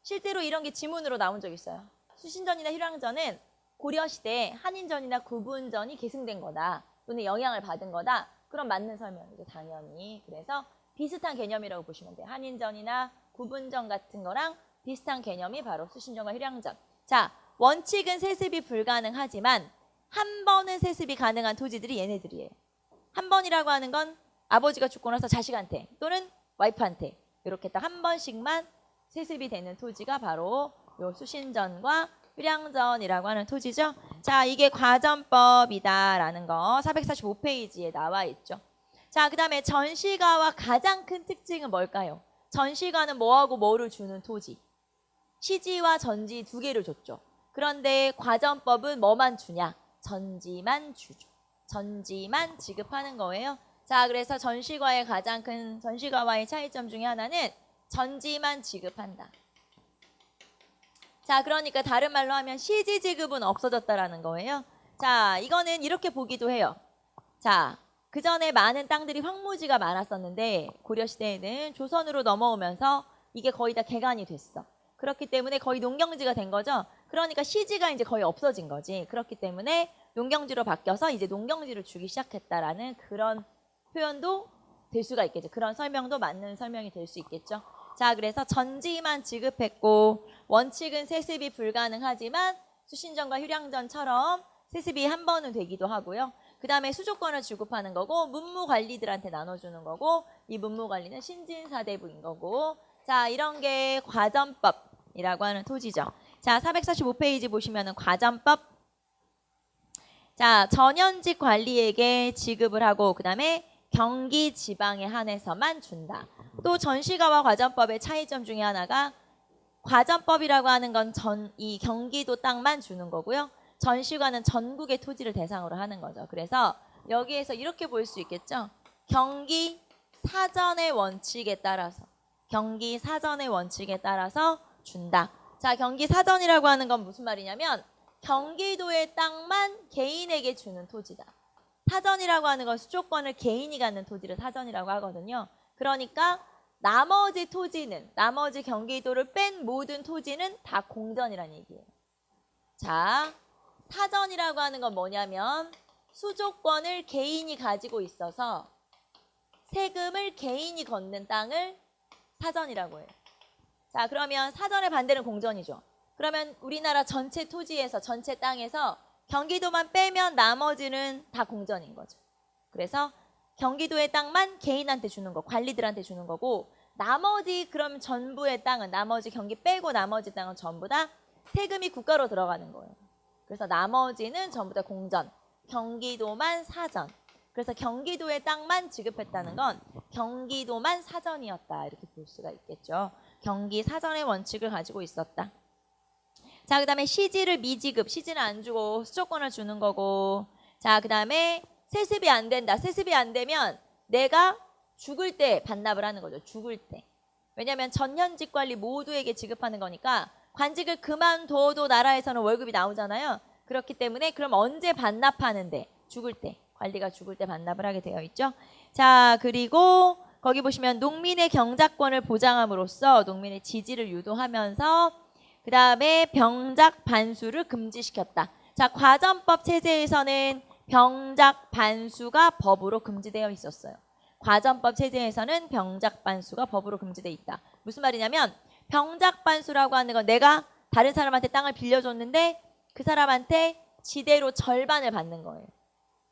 실제로 이런 게 지문으로 나온 적 있어요. 수신전이나 휴량전은 고려시대에 한인전이나 구분전이 계승된 거다. 또는 영향을 받은 거다. 그럼 맞는 설명이죠. 당연히. 그래서 비슷한 개념이라고 보시면 돼요. 한인전이나 구분전 같은 거랑 비슷한 개념이 바로 수신전과 휴량전. 자, 원칙은 세습이 불가능하지만 한 번은 세습이 가능한 토지들이 얘네들이에요. 한 번이라고 하는 건 아버지가 죽고 나서 자식한테 또는 와이프한테 이렇게 딱 한 번씩만 세습이 되는 토지가 바로 요 수신전과 휴량전이라고 하는 토지죠. 자, 이게 과전법이다라는 거 445페이지에 나와 있죠. 자, 그 다음에 전시가와 가장 큰 특징은 뭘까요? 전시가는 뭐하고 뭐를 주는 토지? 시지와 전지 두 개를 줬죠. 그런데 과전법은 뭐만 주냐? 전지만 주죠. 전지만 지급하는 거예요. 자, 그래서 전시가의 가장 큰 전시가와의 차이점 중에 하나는 전지만 지급한다. 자, 그러니까 다른 말로 하면 시지 지급은 없어졌다라는 거예요. 자, 이거는 이렇게 보기도 해요. 자, 그 전에 많은 땅들이 황무지가 많았었는데 고려시대에는 조선으로 넘어오면서 이게 거의 다 개간이 됐어. 그렇기 때문에 거의 농경지가 된 거죠. 그러니까 시지가 이제 거의 없어진 거지. 그렇기 때문에 농경지로 바뀌어서 이제 농경지를 주기 시작했다라는 그런 표현도 될 수가 있겠죠. 그런 설명도 맞는 설명이 될 수 있겠죠. 자, 그래서 전지만 지급했고 원칙은 세습이 불가능하지만 수신전과 휴량전처럼 세습이 한 번은 되기도 하고요. 그 다음에 수조권을 지급하는 거고 문무관리들한테 나눠주는 거고 이 문무관리는 신진사대부인 거고 자, 이런 게 과전법이라고 하는 토지죠. 자, 445페이지 보시면은 과전법. 자, 전현직 관리에게 지급을 하고 그 다음에 경기 지방에 한해서만 준다. 또 전시가와 과전법의 차이점 중에 하나가 과전법이라고 하는 건 이 경기도 땅만 주는 거고요. 전시가는 전국의 토지를 대상으로 하는 거죠. 그래서 여기에서 이렇게 볼 수 있겠죠. 경기 사전의 원칙에 따라서 경기 사전의 원칙에 따라서 준다. 자, 경기 사전이라고 하는 건 무슨 말이냐면 경기도의 땅만 개인에게 주는 토지다. 사전이라고 하는 건 수조권을 개인이 갖는 토지를 사전이라고 하거든요. 그러니까 나머지 토지는 나머지 경기도를 뺀 모든 토지는 다 공전이라는 얘기예요. 자, 사전이라고 하는 건 뭐냐면 수조권을 개인이 가지고 있어서 세금을 개인이 걷는 땅을 사전이라고 해요. 자, 그러면 사전의 반대는 공전이죠. 그러면 우리나라 전체 토지에서 전체 땅에서 경기도만 빼면 나머지는 다 공전인 거죠. 그래서 경기도의 땅만 개인한테 주는 거, 관리들한테 주는 거고 나머지 그럼 전부의 땅은 나머지 경기 빼고 나머지 땅은 전부 다 세금이 국가로 들어가는 거예요. 그래서 나머지는 전부 다 공전, 경기도만 사전. 그래서 경기도의 땅만 지급했다는 건 경기도만 사전이었다. 이렇게 볼 수가 있겠죠. 경기 사전의 원칙을 가지고 있었다. 자, 그 다음에 시지를 미지급, 시지는 안 주고 수조권을 주는 거고. 자, 그 다음에 세습이 안 된다. 세습이 안 되면 내가 죽을 때 반납을 하는 거죠. 죽을 때. 왜냐하면 전현직 관리 모두에게 지급하는 거니까 관직을 그만둬도 나라에서는 월급이 나오잖아요. 그렇기 때문에 그럼 언제 반납하는데? 죽을 때. 관리가 죽을 때 반납을 하게 되어 있죠. 자, 그리고 거기 보시면 농민의 경작권을 보장함으로써 농민의 지지를 유도하면서 그 다음에 병작 반수를 금지시켰다. 자, 과전법 체제에서는 병작 반수가 법으로 금지되어 있었어요. 과전법 체제에서는 병작 반수가 법으로 금지되어 있다. 무슨 말이냐면 병작 반수라고 하는 건 내가 다른 사람한테 땅을 빌려줬는데 그 사람한테 지대로 절반을 받는 거예요.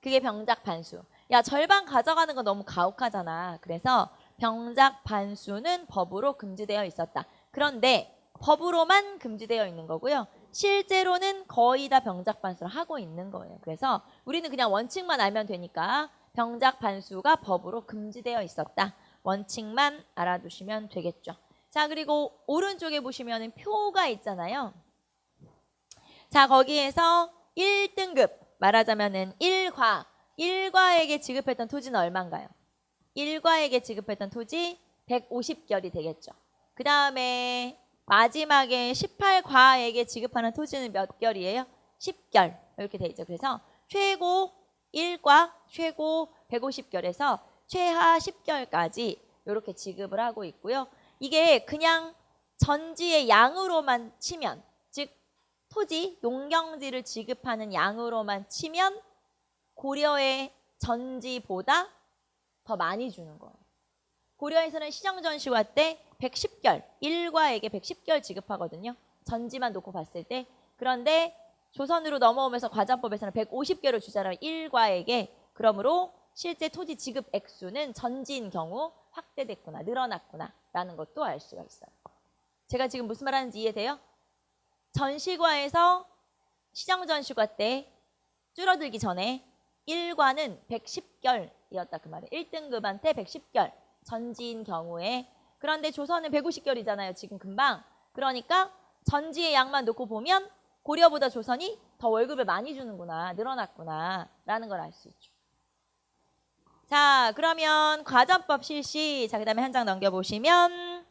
그게 병작 반수. 야, 절반 가져가는 건 너무 가혹하잖아. 그래서 병작 반수는 법으로 금지되어 있었다. 그런데 법으로만 금지되어 있는 거고요. 실제로는 거의 다 병작 반수를 하고 있는 거예요. 그래서 우리는 그냥 원칙만 알면 되니까 병작 반수가 법으로 금지되어 있었다. 원칙만 알아두시면 되겠죠. 자, 그리고 오른쪽에 보시면 표가 있잖아요. 자, 거기에서 1등급 말하자면은 1과에게 지급했던 토지는 얼마인가요? 1과에게 지급했던 토지 150결이 되겠죠. 그 다음에 마지막에 18과에게 지급하는 토지는 몇 결이에요? 10결 이렇게 돼 있죠. 그래서 최고 1과 최고 150결에서 최하 10결까지 이렇게 지급을 하고 있고요. 이게 그냥 전지의 양으로만 치면, 즉 토지, 농경지를 지급하는 양으로만 치면 고려의 전지보다 더 많이 주는 거예요. 고려에서는 시정전시과 때 110결, 1과에게 110결 지급하거든요. 전지만 놓고 봤을 때. 그런데 조선으로 넘어오면서 과전법에서는 150결을 주잖아요. 1과에게. 그러므로 실제 토지 지급 액수는 전지인 경우 확대됐구나, 늘어났구나 라는 것도 알 수가 있어요. 제가 지금 무슨 말 하는지 이해돼요? 전시과에서 시정전시과 때 줄어들기 전에 1과는 110결이었다 그 말이에요. 1등급한테 110결 전지인 경우에. 그런데 조선은 150결이잖아요. 지금 금방. 그러니까 전지의 양만 놓고 보면 고려보다 조선이 더 월급을 많이 주는구나, 늘어났구나 라는 걸 알 수 있죠. 자, 그러면 과전법 실시. 자, 그 다음에 한 장 넘겨보시면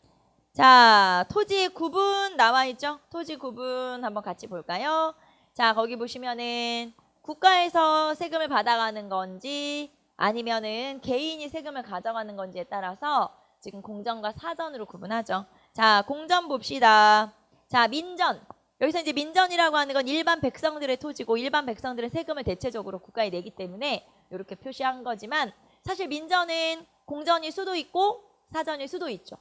자, 토지 구분 나와 있죠? 토지 구분 한번 같이 볼까요? 자, 거기 보시면은 국가에서 세금을 받아가는 건지 아니면은 개인이 세금을 가져가는 건지에 따라서 지금 공전과 사전으로 구분하죠. 자, 공전 봅시다. 자, 민전. 여기서 이제 민전이라고 하는 건 일반 백성들의 토지고 일반 백성들의 세금을 대체적으로 국가에 내기 때문에 이렇게 표시한 거지만 사실 민전은 공전일 수도 있고 사전일 수도 있죠.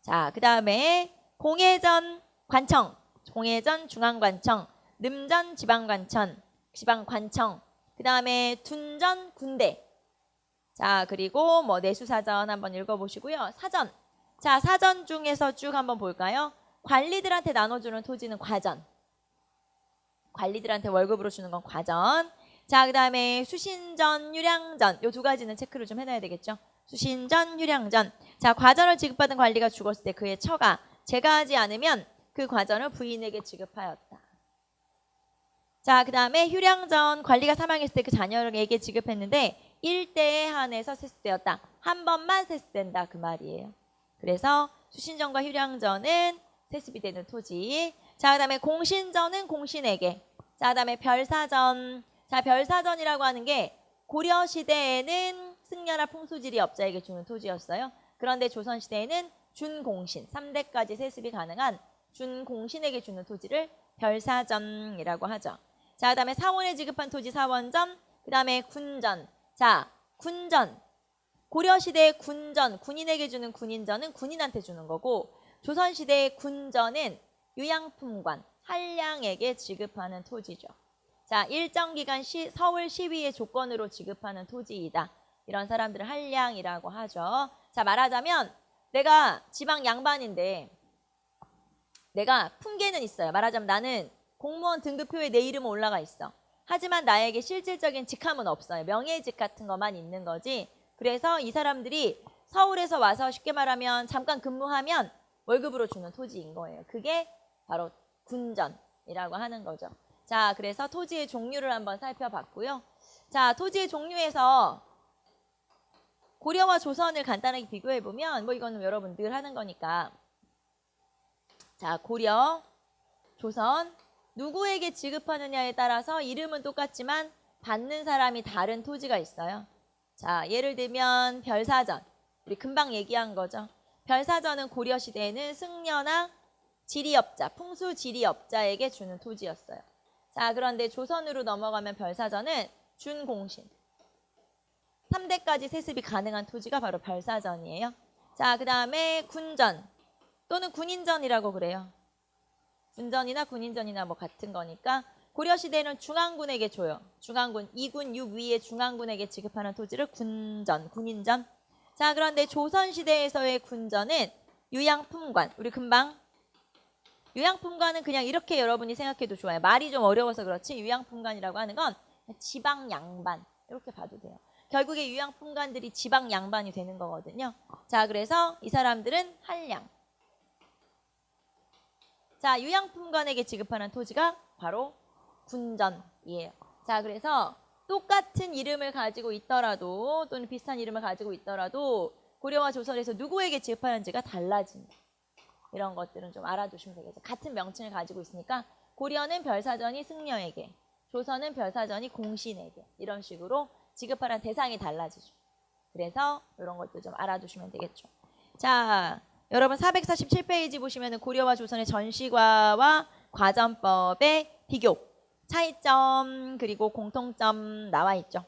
자, 그 다음에 공예전 관청, 공예전 중앙관청, 늠전 지방관청, 지방관청, 그 다음에 둔전 군대. 자, 그리고 뭐 내수사전 한번 읽어보시고요. 사전. 자, 사전 중에서 쭉 한번 볼까요? 관리들한테 나눠주는 토지는 과전. 관리들한테 월급으로 주는 건 과전. 자, 그 다음에 수신전, 유량전. 요 두 가지는 체크를 좀 해놔야 되겠죠. 수신전, 유량전. 자, 과전을 지급받은 관리가 죽었을 때 그의 처가 제가하지 않으면 그 과전을 부인에게 지급하였다. 자, 그 다음에 휴량전. 관리가 사망했을 때 그 자녀에게 지급했는데 1대에 한해서 세습되었다. 한 번만 세습된다 그 말이에요. 그래서 수신전과 휴량전은 세습이 되는 토지. 자, 그 다음에 공신전은 공신에게. 자, 그 다음에 별사전. 자, 별사전이라고 하는 게 고려시대에는 승려나 풍수지리 업자에게 주는 토지였어요. 그런데 조선시대에는 준공신, 3대까지 세습이 가능한 준공신에게 주는 토지를 별사전이라고 하죠. 자, 그 다음에 사원에 지급한 토지 사원전, 그 다음에 군전. 자, 군전. 고려시대의 군전, 군인에게 주는 군인전은 군인한테 주는 거고 조선시대의 군전은 유양품관, 한량에게 지급하는 토지죠. 자, 일정 기간 서울 시위의 조건으로 지급하는 토지이다. 이런 사람들을 한량이라고 하죠. 자, 말하자면 내가 지방 양반인데 내가 품계는 있어요. 말하자면 나는 공무원 등급표에 내 이름은 올라가 있어. 하지만 나에게 실질적인 직함은 없어요. 명예직 같은 것만 있는 거지. 그래서 이 사람들이 서울에서 와서 쉽게 말하면 잠깐 근무하면 월급으로 주는 토지인 거예요. 그게 바로 군전이라고 하는 거죠. 자, 그래서 토지의 종류를 한번 살펴봤고요. 자, 토지의 종류에서 고려와 조선을 간단하게 비교해보면 뭐 이거는 여러분 늘 하는 거니까 자, 고려, 조선 누구에게 지급하느냐에 따라서 이름은 똑같지만 받는 사람이 다른 토지가 있어요. 자, 예를 들면 별사전. 우리 금방 얘기한 거죠. 별사전은 고려시대에는 승려나 지리업자, 풍수지리업자에게 주는 토지였어요. 자, 그런데 조선으로 넘어가면 별사전은 준공신. 3대까지 세습이 가능한 토지가 바로 별사전이에요. 자, 그 다음에 군전 또는 군인전이라고 그래요. 군전이나 군인전이나 뭐 같은 거니까 고려시대는 중앙군에게 줘요. 중앙군, 2군 6위의 중앙군에게 지급하는 토지를 군전, 군인전. 자, 그런데 조선시대에서의 군전은 유양품관. 우리 금방 유양품관은 그냥 이렇게 여러분이 생각해도 좋아요. 말이 좀 어려워서 그렇지 유양품관이라고 하는 건 지방 양반 이렇게 봐도 돼요. 결국에 유양품관들이 지방 양반이 되는 거거든요. 자, 그래서 이 사람들은 한량. 자, 유양품관에게 지급하는 토지가 바로 군전이에요. 자, 그래서 똑같은 이름을 가지고 있더라도 또는 비슷한 이름을 가지고 있더라도 고려와 조선에서 누구에게 지급하는지가 달라진다. 이런 것들은 좀 알아두시면 되겠죠. 같은 명칭을 가지고 있으니까 고려는 별사전이 승려에게, 조선은 별사전이 공신에게 이런 식으로 지급하는 대상이 달라지죠. 그래서 이런 것도 좀 알아두시면 되겠죠. 자, 여러분 447페이지 보시면 고려와 조선의 전시과와 과전법의 비교, 차이점 그리고 공통점 나와 있죠.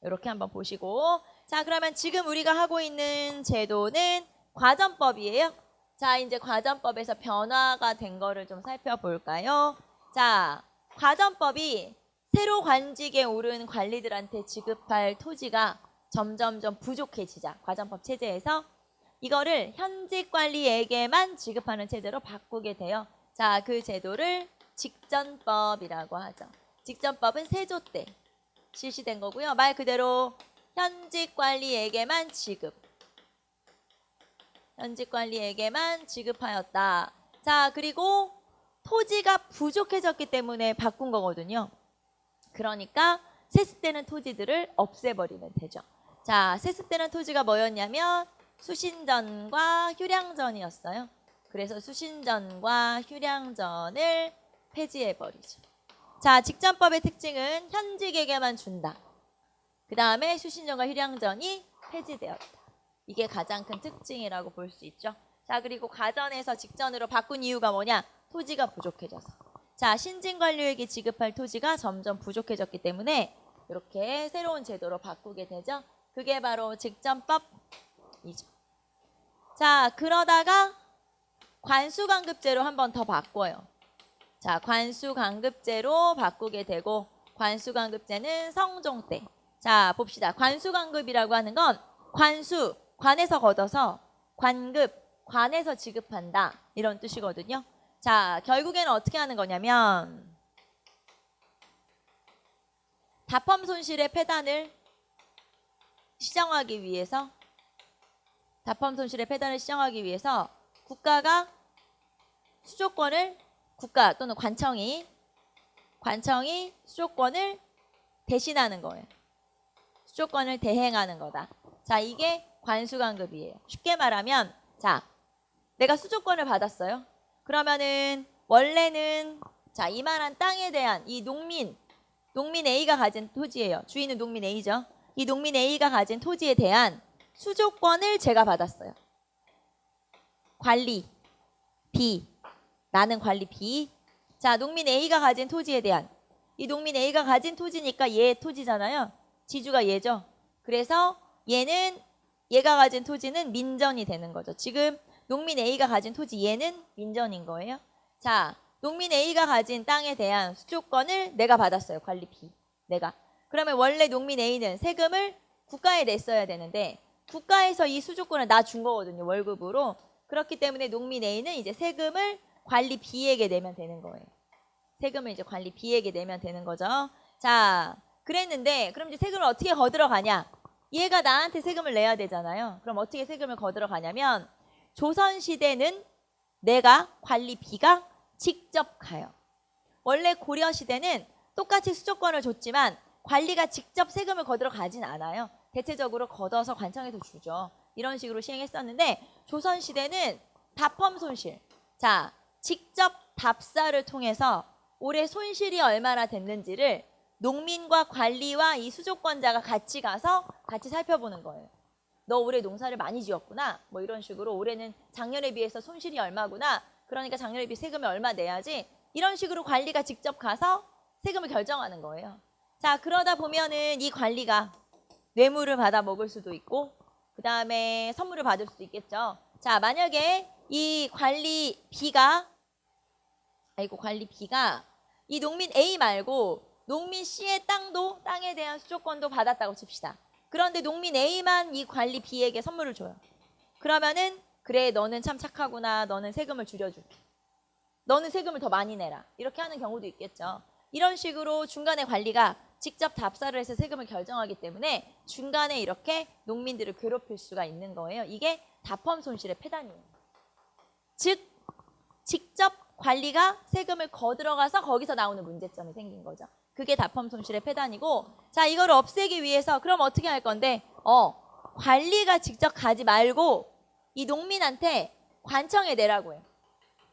이렇게 한번 보시고 자, 그러면 지금 우리가 하고 있는 제도는 과전법이에요. 자, 이제 과전법에서 변화가 된 거를 좀 살펴볼까요? 자, 과전법이 새로 관직에 오른 관리들한테 지급할 토지가 점점점 부족해지자 과전법 체제에서 이거를 현직 관리에게만 지급하는 체제로 바꾸게 돼요. 자, 그 제도를 직전법이라고 하죠. 직전법은 세조 때 실시된 거고요. 말 그대로 현직 관리에게만 지급. 현직 관리에게만 지급하였다. 자, 그리고 토지가 부족해졌기 때문에 바꾼 거거든요. 그러니까 세습되는 토지들을 없애버리면 되죠. 자, 세습되는 토지가 뭐였냐면 수신전과 휴량전이었어요. 그래서 수신전과 휴량전을 폐지해버리죠. 자, 직전법의 특징은 현직에게만 준다. 그 다음에 수신전과 휴량전이 폐지되었다. 이게 가장 큰 특징이라고 볼 수 있죠. 자, 그리고 과전에서 직전으로 바꾼 이유가 뭐냐? 토지가 부족해져서. 자, 신진관료에게 지급할 토지가 점점 부족해졌기 때문에 이렇게 새로운 제도로 바꾸게 되죠. 그게 바로 직전법이죠. 자, 그러다가 관수관급제로 한 번 더 바꿔요. 자, 관수관급제로 바꾸게 되고 관수관급제는 성종 때. 자, 봅시다. 관수관급이라고 하는 건 관수, 관에서 걷어서 관급, 관에서 지급한다. 이런 뜻이거든요. 자, 결국에는 어떻게 하는 거냐면 답험 손실의 폐단을 시정하기 위해서 답험 손실의 폐단을 시정하기 위해서 국가가 수조권을 국가 또는 관청이 수조권을 대신하는 거예요. 수조권을 대행하는 거다. 자, 이게 관수관급이에요. 쉽게 말하면 자, 내가 수조권을 받았어요. 그러면은 원래는 자, 이만한 땅에 대한 이 농민 A가 가진 토지예요. 주인은 농민 A죠. 이 농민 A가 가진 토지에 대한 수조권을 제가 받았어요. 관리 B, 나는 관리 B. 자, 농민 A가 가진 토지에 대한 이 농민 A가 가진 토지니까 얘 토지잖아요. 지주가 얘죠. 그래서 얘가 가진 토지는 민전이 되는 거죠. 지금 농민 A가 가진 토지 얘는 민전인 거예요. 자, 농민 A가 가진 땅에 대한 수조권을 내가 받았어요. 관리 B. 내가. 그러면 원래 농민 A는 세금을 국가에 냈어야 되는데 국가에서 이 수조권을 나 준 거거든요. 월급으로. 그렇기 때문에 농민 A는 이제 세금을 관리 B에게 내면 되는 거예요. 세금을 이제 관리 B에게 내면 되는 거죠. 자, 그랬는데 그럼 이제 세금을 어떻게 거들어 가냐? 얘가 나한테 세금을 내야 되잖아요. 그럼 어떻게 세금을 거들어 가냐면 조선시대는 내가 관리비가 직접 가요. 원래 고려시대는 똑같이 수조권을 줬지만 관리가 직접 세금을 거들어 가진 않아요. 대체적으로 걷어서 관청에서 주죠. 이런 식으로 시행했었는데 조선시대는 답험 손실. 자, 직접 답사를 통해서 올해 손실이 얼마나 됐는지를 농민과 관리와 이 수조권자가 같이 가서 같이 살펴보는 거예요. 너 올해 농사를 많이 지었구나. 뭐 이런 식으로 올해는 작년에 비해서 손실이 얼마구나. 그러니까 작년에 비해 세금을 얼마 내야지. 이런 식으로 관리가 직접 가서 세금을 결정하는 거예요. 자, 그러다 보면은 이 관리가 뇌물을 받아 먹을 수도 있고 그 다음에 선물을 받을 수도 있겠죠. 자, 만약에 이 관리비가 이 농민 A 말고 농민 C의 땅에 대한 수조권도 받았다고 칩시다. 그런데 농민 A만 이 관리 B에게 선물을 줘요. 그러면은 그래 너는 참 착하구나. 너는 세금을 줄여줄게. 너는 세금을 더 많이 내라. 이렇게 하는 경우도 있겠죠. 이런 식으로 중간에 관리가 직접 답사를 해서 세금을 결정하기 때문에 중간에 이렇게 농민들을 괴롭힐 수가 있는 거예요. 이게 답험 손실의 폐단이에요. 즉 직접 관리가 세금을 거들어가서 거기서 나오는 문제점이 생긴 거죠. 그게 답험 손실의 폐단이고, 자, 이걸 없애기 위해서 그럼 어떻게 할 건데 관리가 직접 가지 말고 이 농민한테 관청에 내라고 해요.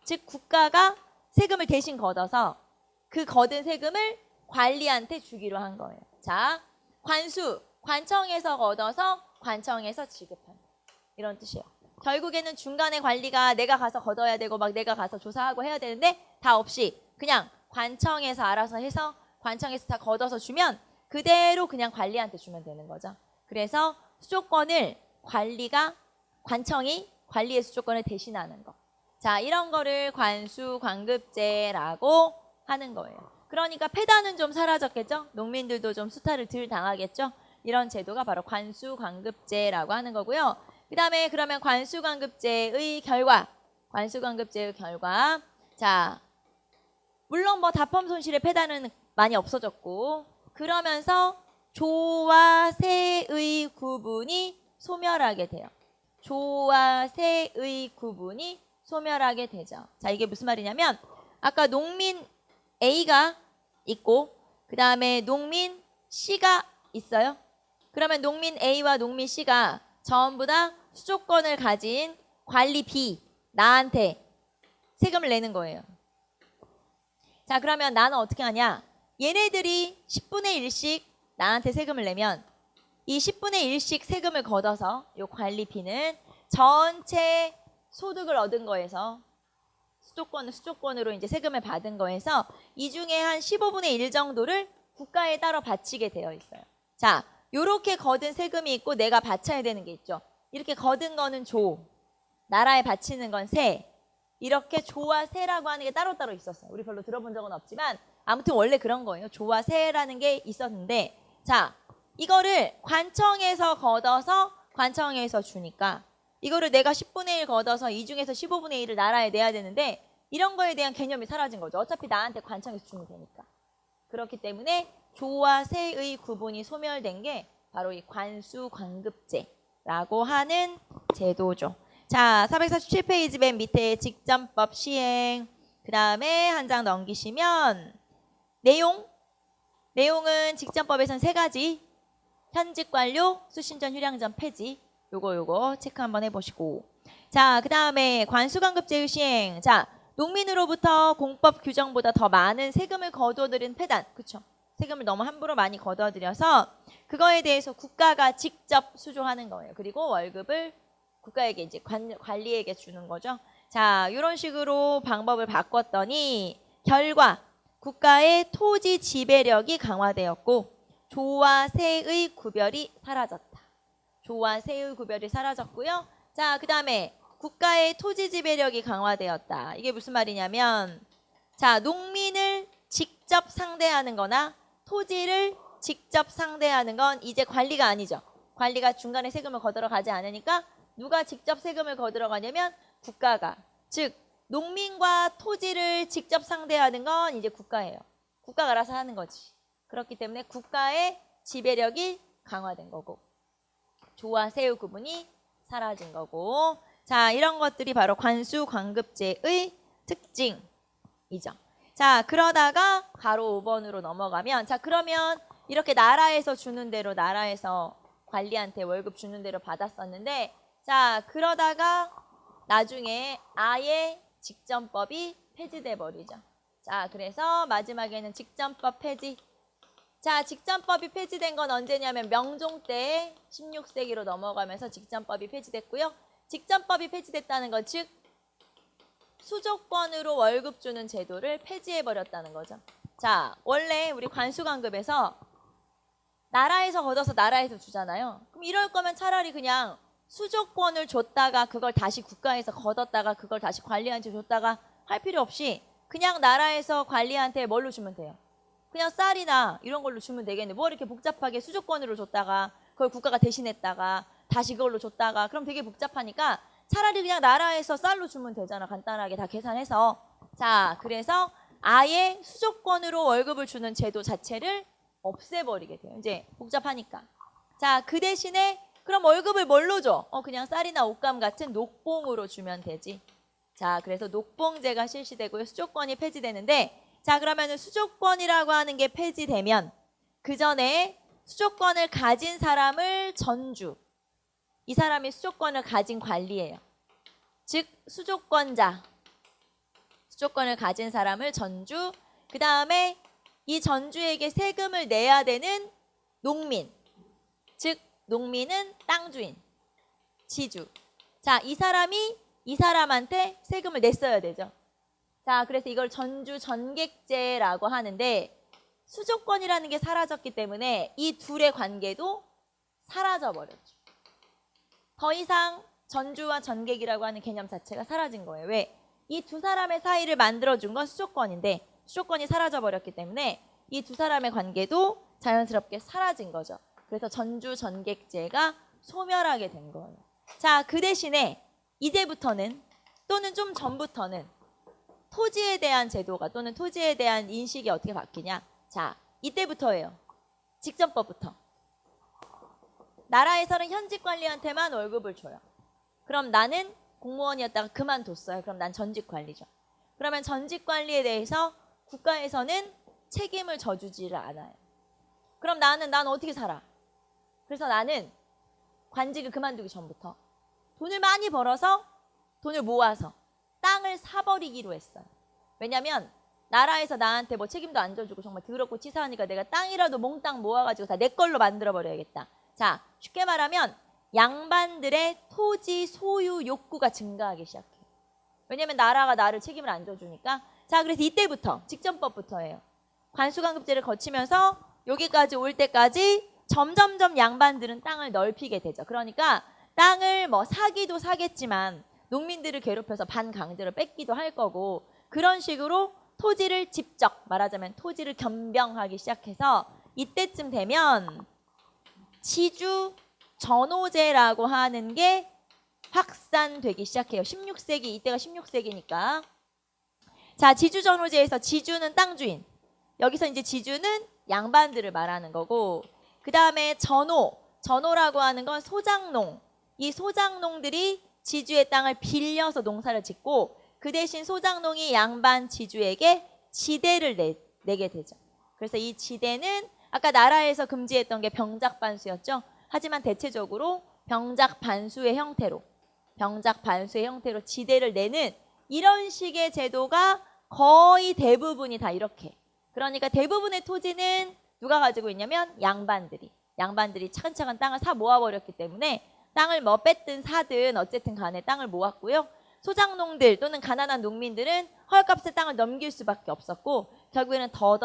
즉 국가가 세금을 대신 걷어서 그 거둔 세금을 관리한테 주기로 한 거예요. 자, 관수, 관청에서 걷어서 관청에서 지급한다. 이런 뜻이에요. 결국에는 중간에 관리가 내가 가서 걷어야 되고 막 내가 가서 조사하고 해야 되는데 다 없이 그냥 관청에서 알아서 해서 관청에서 다 걷어서 주면 그대로 그냥 관리한테 주면 되는 거죠. 그래서 수조권을 관청이 관리의 수조권을 대신하는 거. 자, 이런 거를 관수관급제라고 하는 거예요. 그러니까 폐단은 좀 사라졌겠죠? 농민들도 좀 수탈을 덜 당하겠죠? 이런 제도가 바로 관수관급제라고 하는 거고요. 그 다음에 그러면 관수관급제의 결과. 자, 물론 뭐 답험 손실의 폐단은 많이 없어졌고 그러면서 조와 세의 구분이 소멸하게 돼요. 조와 세의 구분이 소멸하게 되죠. 자, 이게 무슨 말이냐면 아까 농민 A가 있고 그 다음에 농민 C가 있어요. 그러면 농민 A와 농민 C가 전부 다 수조권을 가진 관리 B, 나한테 세금을 내는 거예요. 자, 그러면 나는 어떻게 하냐? 얘네들이 10분의 1씩 나한테 세금을 내면 이 10분의 1씩 세금을 걷어서 이 관리 B는 전체 소득을 얻은 거에서 수조권으로 이제 세금을 받은 거에서 이 중에 한 15분의 1 정도를 국가에 따로 바치게 되어 있어요. 자, 요렇게 거둔 세금이 있고 내가 바쳐야 되는 게 있죠. 이렇게 거둔 거는 조, 나라에 바치는 건 세. 이렇게 조와 세라고 하는 게 따로따로 있었어요. 우리 별로 들어본 적은 없지만 아무튼 원래 그런 거예요. 조와 세라는 게 있었는데 자, 이거를 관청에서 걷어서 관청에서 주니까 이거를 내가 10분의 1 걷어서 이 중에서 15분의 1을 나라에 내야 되는데 이런 거에 대한 개념이 사라진 거죠. 어차피 나한테 관청에서 주면 되니까. 그렇기 때문에 조와 세의 구분이 소멸된 게 바로 이 관수관급제라고 하는 제도죠. 자, 447페이지 맨 밑에 직전법 시행. 그 다음에 한 장 넘기시면 내용은 직전법에선 3가지. 현직관료, 수신전, 휴량전, 폐지. 요거 체크 한번 해보시고. 자, 그 다음에 관수관급제의 시행. 자, 농민으로부터 공법 규정보다 더 많은 세금을 거둬들인 폐단. 그쵸? 세금을 너무 함부로 많이 거둬들여서 그거에 대해서 국가가 직접 수조하는 거예요. 그리고 월급을 국가에게 이제 관리에게 주는 거죠. 자, 이런 식으로 방법을 바꿨더니 결과 국가의 토지 지배력이 강화되었고 조와 세의 구별이 사라졌다. 조와 세의 구별이 사라졌고요. 자, 그 다음에 국가의 토지 지배력이 강화되었다. 이게 무슨 말이냐면 자, 농민을 직접 상대하는 거나 토지를 직접 상대하는 건 이제 관리가 아니죠. 관리가 중간에 세금을 거들어 가지 않으니까 누가 직접 세금을 거들어 가냐면 국가가. 즉 농민과 토지를 직접 상대하는 건 이제 국가예요. 국가가 알아서 하는 거지. 그렇기 때문에 국가의 지배력이 강화된 거고 조와 세후 구분이 사라진 거고 자 이런 것들이 바로 관수관급제의 특징이죠. 자 그러다가 바로 5번으로 넘어가면 자 그러면 이렇게 나라에서 주는 대로 나라에서 관리한테 월급 주는 대로 받았었는데 자 그러다가 나중에 아예 직전법이 폐지돼 버리죠. 자 그래서 마지막에는 직전법 폐지. 자 직전법이 폐지된 건 언제냐면 명종 때 16세기로 넘어가면서 직전법이 폐지됐고요. 직전법이 폐지됐다는 건 즉 수조권으로 월급 주는 제도를 폐지해 버렸다는 거죠. 자 원래 우리 관수관급에서 나라에서 걷어서 나라에서 주잖아요. 그럼 이럴 거면 차라리 그냥 수조권을 줬다가 그걸 다시 국가에서 걷었다가 그걸 다시 관리한테 줬다가 할 필요 없이 그냥 나라에서 관리한테 뭘로 주면 돼요? 그냥 쌀이나 이런 걸로 주면 되겠네. 뭐 이렇게 복잡하게 수조권으로 줬다가 그걸 국가가 대신했다가 다시 그걸로 줬다가 그럼 되게 복잡하니까 차라리 그냥 나라에서 쌀로 주면 되잖아. 간단하게 다 계산해서. 자 그래서 아예 수조권으로 월급을 주는 제도 자체를 없애버리게 돼요. 이제 복잡하니까. 자 그 대신에 그럼 월급을 뭘로 줘? 그냥 쌀이나 옷감 같은 녹봉으로 주면 되지. 자 그래서 녹봉제가 실시되고요. 수조권이 폐지되는데 자 그러면 수조권이라고 하는 게 폐지되면 그 전에 수조권을 가진 사람을 전주 이 사람이 수조권을 가진 관리예요. 즉 수조권자 수조권을 가진 사람을 전주 그 다음에 이 전주에게 세금을 내야 되는 농민 즉 농민은 땅 주인 지주 자 이 사람이 이 사람한테 세금을 냈어야 되죠. 자 그래서 이걸 전주 전객제라고 하는데 수조권이라는 게 사라졌기 때문에 이 둘의 관계도 사라져 버렸죠. 더 이상 전주와 전객이라고 하는 개념 자체가 사라진 거예요. 왜? 이 두 사람의 사이를 만들어준 건 수조권인데 수조권이 사라져 버렸기 때문에 이 두 사람의 관계도 자연스럽게 사라진 거죠. 그래서 전주 전객제가 소멸하게 된 거예요. 자, 그 대신에 이제부터는 또는 좀 전부터는 토지에 대한 제도가 또는 토지에 대한 인식이 어떻게 바뀌냐. 자, 이때부터예요. 직전법부터. 나라에서는 현직 관리한테만 월급을 줘요. 그럼 나는 공무원이었다가 그만뒀어요. 그럼 난 전직 관리죠. 그러면 전직 관리에 대해서 국가에서는 책임을 져주지를 않아요. 그럼 난 어떻게 살아? 그래서 나는 관직을 그만두기 전부터 돈을 많이 벌어서 돈을 모아서 땅을 사버리기로 했어요. 왜냐면 나라에서 나한테 뭐 책임도 안 져주고 정말 더럽고 치사하니까 내가 땅이라도 몽땅 모아가지고 다 내 걸로 만들어버려야겠다. 자, 쉽게 말하면 양반들의 토지 소유 욕구가 증가하기 시작해요. 왜냐면 나라가 나를 책임을 안 져주니까. 자, 그래서 이때부터 직전법부터예요. 관수관급제를 거치면서 여기까지 올 때까지 점점점 양반들은 땅을 넓히게 되죠. 그러니까 땅을 뭐 사기도 사겠지만 농민들을 괴롭혀서 반강제로 뺏기도 할 거고 그런 식으로 토지를 직접 말하자면 토지를 겸병하기 시작해서 이때쯤 되면 지주 전호제라고 하는 게 확산되기 시작해요. 16세기, 이때가 16세기니까. 자, 지주 전호제에서 지주는 땅 주인. 여기서 이제 지주는 양반들을 말하는 거고 그 다음에 전호라고 하는 건 소장농. 이 소장농들이 지주의 땅을 빌려서 농사를 짓고 그 대신 소장농이 양반 지주에게 지대를 내게 되죠. 그래서 이 지대는 아까 나라에서 금지했던 게 병작반수였죠. 하지만 대체적으로 병작반수의 형태로 지대를 내는 이런 식의 제도가 거의 대부분이 다 이렇게. 그러니까 대부분의 토지는 누가 가지고 있냐면 양반들이 차근차근 땅을 사 모아버렸기 때문에 땅을 뭐 뺐든 사든 어쨌든 간에 땅을 모았고요. 소장농들 또는 가난한 농민들은 헐값에 땅을 넘길 수밖에 없었고 결국에는 더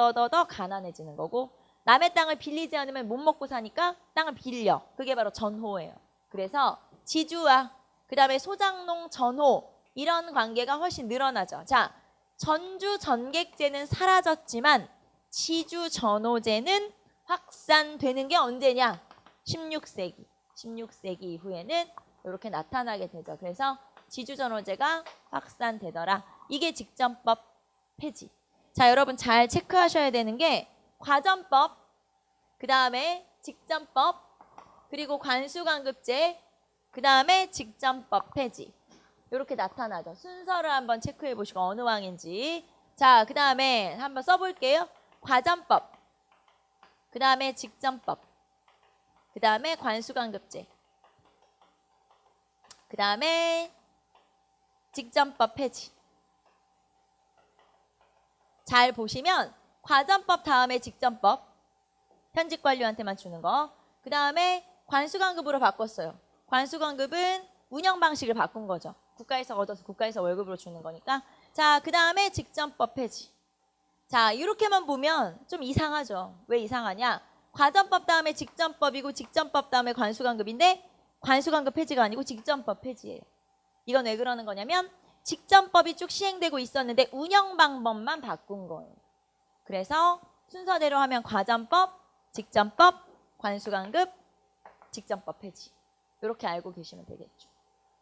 가난해지는 거고 남의 땅을 빌리지 않으면 못 먹고 사니까 땅을 빌려. 그게 바로 전호예요. 그래서 지주와 그 다음에 소장농 전호 이런 관계가 훨씬 늘어나죠. 자, 전주 전객제는 사라졌지만 지주 전호제는 확산되는 게 언제냐? 16세기 이후에는 이렇게 나타나게 되죠. 그래서 지주전호제가 확산되더라. 이게 직전법 폐지. 자, 여러분 잘 체크하셔야 되는 게 과전법, 그 다음에 직전법, 그리고 관수관급제, 그 다음에 직전법 폐지. 이렇게 나타나죠. 순서를 한번 체크해 보시고 어느 왕인지. 자, 그 다음에 한번 써볼게요. 과전법, 그 다음에 직전법, 그 다음에 관수관급제, 그 다음에 직전법 폐지. 잘 보시면 과전법 다음에 직전법, 현직관료한테만 주는 거. 그 다음에 관수관급으로 바꿨어요. 관수관급은 운영 방식을 바꾼 거죠. 국가에서 얻어서 국가에서 월급으로 주는 거니까. 자, 그 다음에 직전법 폐지. 자, 이렇게만 보면 좀 이상하죠. 왜 이상하냐? 과전법 다음에 직전법이고 직전법 다음에 관수관급인데 관수관급 폐지가 아니고 직전법 폐지예요. 이건 왜 그러는 거냐면 직전법이 쭉 시행되고 있었는데 운영 방법만 바꾼 거예요. 그래서 순서대로 하면 과전법, 직전법, 관수관급, 직전법 폐지. 이렇게 알고 계시면 되겠죠.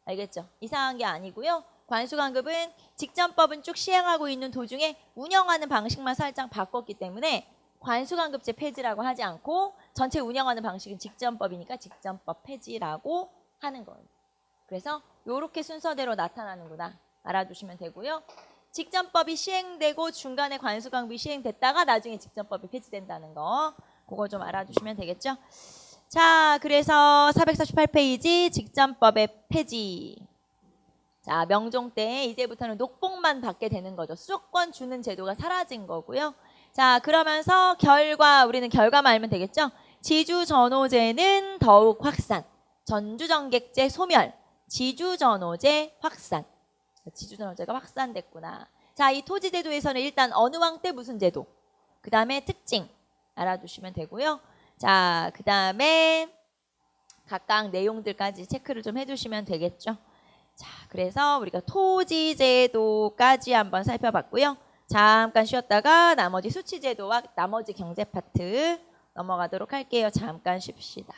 알겠죠? 이상한 게 아니고요. 관수관급은 직전법은 쭉 시행하고 있는 도중에 운영하는 방식만 살짝 바꿨기 때문에 관수관급제 폐지라고 하지 않고 전체 운영하는 방식은 직전법이니까 직전법 폐지라고 하는 거예요. 그래서 이렇게 순서대로 나타나는구나 알아두시면 되고요. 직전법이 시행되고 중간에 관수관급이 시행됐다가 나중에 직전법이 폐지된다는 거 그거 좀 알아두시면 되겠죠. 자, 그래서 448페이지 직전법의 폐지. 자, 명종 때 이제부터는 녹봉만 받게 되는 거죠. 수도권 주는 제도가 사라진 거고요. 자, 그러면서 우리는 결과만 알면 되겠죠. 지주전호제는 더욱 확산. 전주정객제 소멸. 지주전호제 확산. 지주전호제가 확산됐구나. 자, 이 토지제도에서는 일단 어느 왕 때 무슨 제도. 그 다음에 특징 알아두시면 되고요. 자, 그 다음에 각각 내용들까지 체크를 좀 해주시면 되겠죠. 자, 그래서 우리가 토지제도까지 한번 살펴봤고요. 잠깐 쉬었다가 나머지 수치제도와 나머지 경제 파트 넘어가도록 할게요. 잠깐 쉽시다.